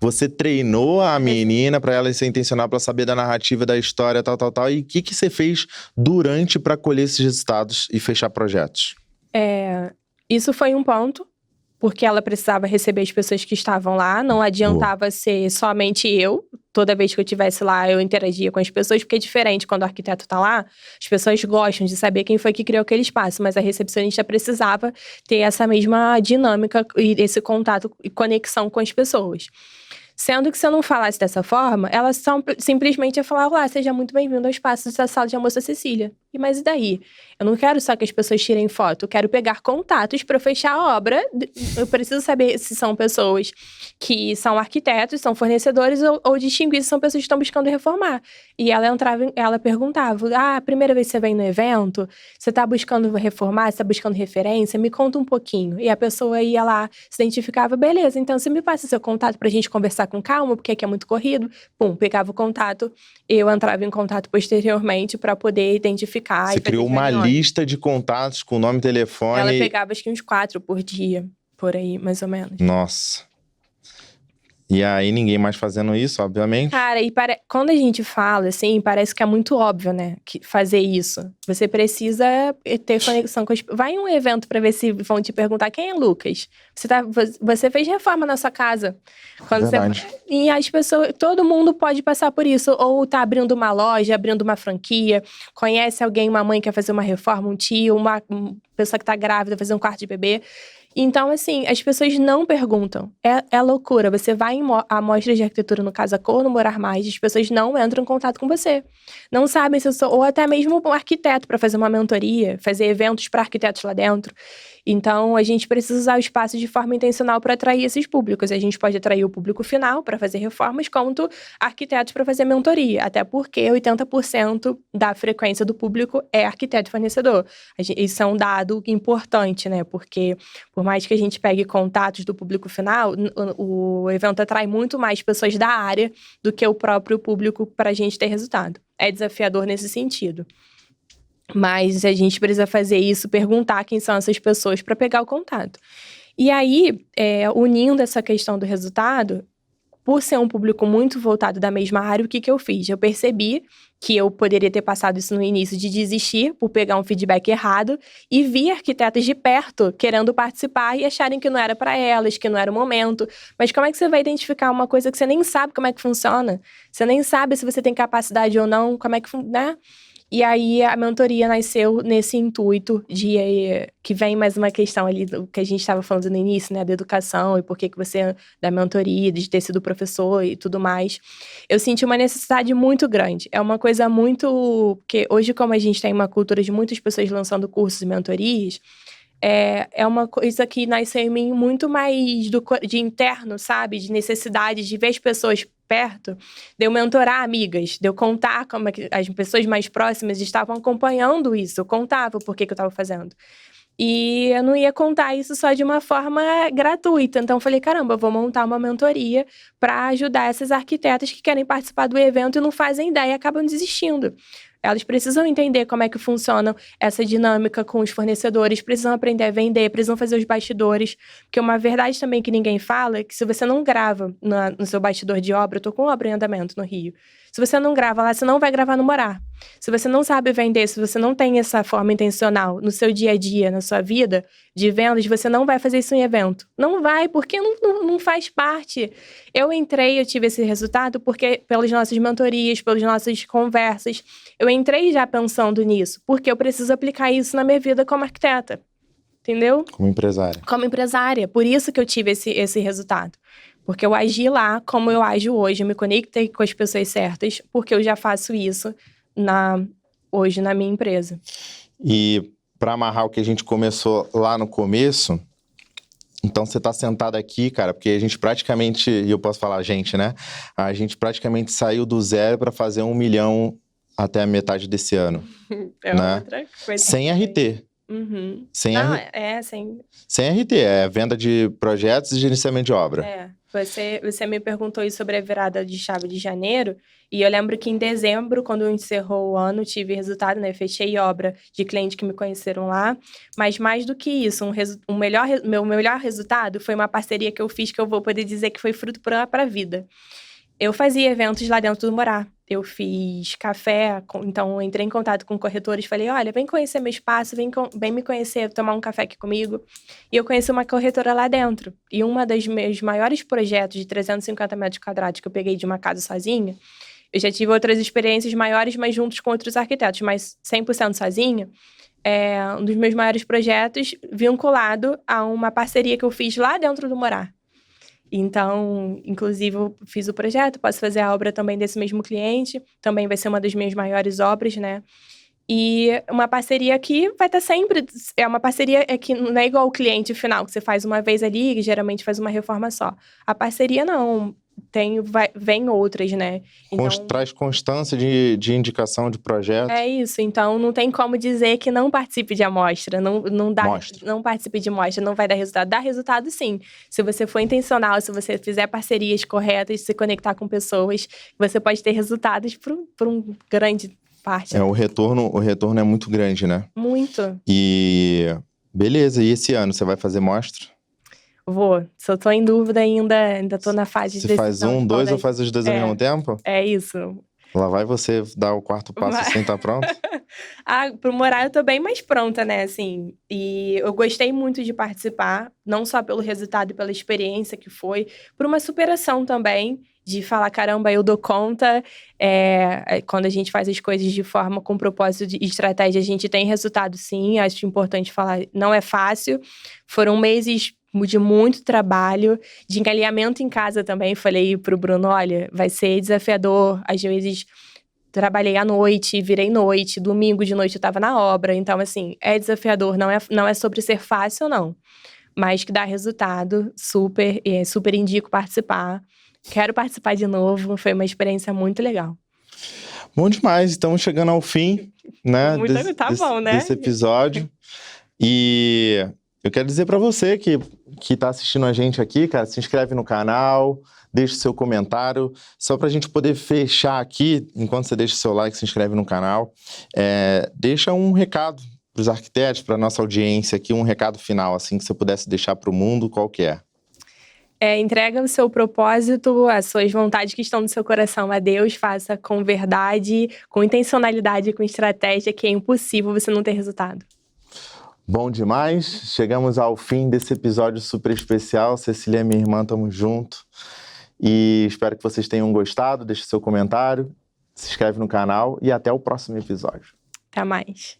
Você treinou a menina pra ela se intencionar, pra saber da narrativa, da história, tal. E o que você fez durante pra colher esses resultados e fechar projetos? Isso foi um ponto, porque ela precisava receber as pessoas que estavam lá. Não adiantava ser somente eu. Toda vez que eu estivesse lá, eu interagia com as pessoas, porque é diferente quando o arquiteto tá lá. As pessoas gostam de saber quem foi que criou aquele espaço, mas a recepcionista precisava ter essa mesma dinâmica e esse contato e conexão com as pessoas. Sendo que se eu não falasse dessa forma, ela simplesmente ia falar: olá, seja muito bem-vindo ao espaço da sala de almoço da Cecília. Mas e daí? Eu não quero só que as pessoas tirem foto, eu quero pegar contatos para fechar a obra. Eu preciso saber se são pessoas que são arquitetos, são fornecedores, ou distinguir se são pessoas que estão buscando reformar. E ela perguntava: a primeira vez que você vem no evento, você está buscando reformar, você está buscando referência? Me conta um pouquinho. E a pessoa ia lá, se identificava: beleza, então você me passa seu contato pra gente conversar com calma, porque aqui é muito corrido. Pum, pegava o contato, eu entrava em contato posteriormente para poder identificar. Você criou uma lista de contatos com nome e telefone. Ela pegava acho que uns 4 por dia, por aí, mais ou menos. Nossa. E aí, ninguém mais fazendo isso, obviamente. Cara, quando a gente fala, assim, parece que é muito óbvio, né? Fazer isso. Você precisa ter conexão com as... Vai em um evento pra ver se vão te perguntar: quem é Lucas? Você fez reforma na sua casa. Verdade. E as pessoas... Todo mundo pode passar por isso. Ou tá abrindo uma loja, abrindo uma franquia. Conhece alguém, uma mãe que quer fazer uma reforma, um tio, uma pessoa que tá grávida, fazer um quarto de bebê. Então, assim, as pessoas não perguntam. É loucura. Você vai em amostras de arquitetura no Casa Cor, no Morar Mais, as pessoas não entram em contato com você. Não sabem se eu sou... Ou até mesmo um arquiteto para fazer uma mentoria, fazer eventos para arquitetos lá dentro. Então, a gente precisa usar o espaço de forma intencional para atrair esses públicos. A gente pode atrair o público final para fazer reformas, quanto arquitetos para fazer mentoria. Até porque 80% da frequência do público é arquiteto e fornecedor. Isso é um dado importante, né? Porque, por mais que a gente pegue contatos do público final, o evento atrai muito mais pessoas da área do que o próprio público para a gente ter resultado. É desafiador nesse sentido. Mas a gente precisa fazer isso, perguntar quem são essas pessoas para pegar o contato. E aí, unindo essa questão do resultado, por ser um público muito voltado da mesma área, o que eu fiz? Eu percebi que eu poderia ter passado isso no início de desistir por pegar um feedback errado e vi arquitetas de perto querendo participar e acharem que não era para elas, que não era o momento. Mas como é que você vai identificar uma coisa que você nem sabe como é que funciona? Você nem sabe se você tem capacidade ou não, como é que, né? E aí, a mentoria nasceu nesse intuito de que vem mais uma questão ali do que a gente estava falando no início, né? Da educação e por que você, da mentoria, de ter sido professor e tudo mais. Eu senti uma necessidade muito grande. É uma coisa muito... Porque hoje, como a gente tem uma cultura de muitas pessoas lançando cursos e mentorias, é uma coisa que nasceu em mim muito mais de interno, sabe? De necessidade de ver as pessoas perto, de eu mentorar amigas, de eu contar como é que as pessoas mais próximas estavam acompanhando isso. Eu contava por que eu estava fazendo. E eu não ia contar isso só de uma forma gratuita. Então, eu falei, caramba, eu vou montar uma mentoria para ajudar essas arquitetas que querem participar do evento e não fazem ideia e acabam desistindo. Elas precisam entender como é que funciona essa dinâmica com os fornecedores, precisam aprender a vender, precisam fazer os bastidores. Porque uma verdade também que ninguém fala é que se você não grava no seu bastidor de obra, eu tô com obra em andamento no Rio, se você não grava lá, você não vai gravar no Morar. Se você não sabe vender, se você não tem essa forma intencional no seu dia a dia, na sua vida de vendas, você não vai fazer isso em evento. Não vai, porque não faz parte. Eu tive esse resultado porque pelas nossas mentorias, pelas nossas conversas, eu entrei já pensando nisso, porque eu preciso aplicar isso na minha vida como arquiteta. Entendeu? Como empresária. Como empresária. Por isso que eu tive esse resultado. Porque eu agi lá como eu ajo hoje, eu me conectei com as pessoas certas, porque eu já faço isso hoje na minha empresa. E para amarrar o que a gente começou lá no começo, então você tá sentado aqui, cara, porque a gente praticamente, e eu posso falar a gente, né? A gente praticamente saiu do zero para fazer 1 milhão até a metade desse ano. Né? Outra coisa. Sem RT. Uhum. Sem Sem RT, é venda de projetos e gerenciamento de obra. Você me perguntou isso sobre a virada de chave de janeiro, e eu lembro que em dezembro, quando encerrou o ano, tive resultado, né? Fechei obra de clientes que me conheceram lá, mas mais do que isso, meu melhor resultado foi uma parceria que eu fiz, que eu vou poder dizer que foi fruto para a vida. Eu fazia eventos lá dentro do Morar. Eu fiz café, então entrei em contato com corretores, falei, olha, vem conhecer meu espaço, vem me conhecer, tomar um café aqui comigo. E eu conheci uma corretora lá dentro. E uma dos meus maiores projetos de 350 metros quadrados que eu peguei de uma casa sozinha, eu já tive outras experiências maiores, mas juntos com outros arquitetos, mas 100% sozinha, é um dos meus maiores projetos vinculado a uma parceria que eu fiz lá dentro do Morar. Então, inclusive, eu fiz o projeto, posso fazer a obra também desse mesmo cliente, também vai ser uma das minhas maiores obras, né? E uma parceria que vai estar sempre... É uma parceria que não é igual ao cliente final, que você faz uma vez ali e geralmente faz uma reforma só. A parceria não, vem outras, né? Então, traz constância de indicação de projeto. É isso, então não tem como dizer que não participe de amostra, não participe de mostra, não vai dar resultado. Dá resultado sim, se você for intencional, se você fizer parcerias corretas, se conectar com pessoas, você pode ter resultados por um grande parte. O retorno é muito grande, né? Muito. E beleza, e esse ano você vai fazer mostra? Vou, só tô em dúvida ainda tô na fase de decisão. Você faz dois ou faz os dois ao mesmo tempo? É isso. Lá vai você dar o quarto passo assim, tá pronto? Pro Morar eu tô bem mais pronta, né, assim. E eu gostei muito de participar, não só pelo resultado e pela experiência que foi, por uma superação também, de falar, caramba, eu dou conta. Quando a gente faz as coisas de forma com propósito e estratégia, a gente tem resultado sim, acho importante falar, não é fácil. Foram meses de muito trabalho, de alinhamento em casa também. Falei pro Bruno, olha, vai ser desafiador, às vezes trabalhei à noite, virei noite, domingo de noite eu tava na obra, então assim, é desafiador, não é sobre ser fácil não, mas que dá resultado, super indico participar, quero participar de novo, foi uma experiência muito legal. Bom demais, estamos chegando ao fim, né, bom, né? desse episódio, e eu quero dizer para você que que está assistindo a gente aqui, cara, se inscreve no canal, deixa o seu comentário, só para a gente poder fechar aqui, enquanto você deixa o seu like, se inscreve no canal, deixa um recado para os arquitetos, para a nossa audiência aqui, um recado final, assim, que você pudesse deixar para o mundo, qual que é? Entrega o seu propósito, as suas vontades que estão no seu coração a Deus, faça com verdade, com intencionalidade, com estratégia, que é impossível você não ter resultado. Bom demais, chegamos ao fim desse episódio super especial. Cecília, minha irmã, tamo junto. E espero que vocês tenham gostado, deixe seu comentário, se inscreve no canal e até o próximo episódio. Até mais.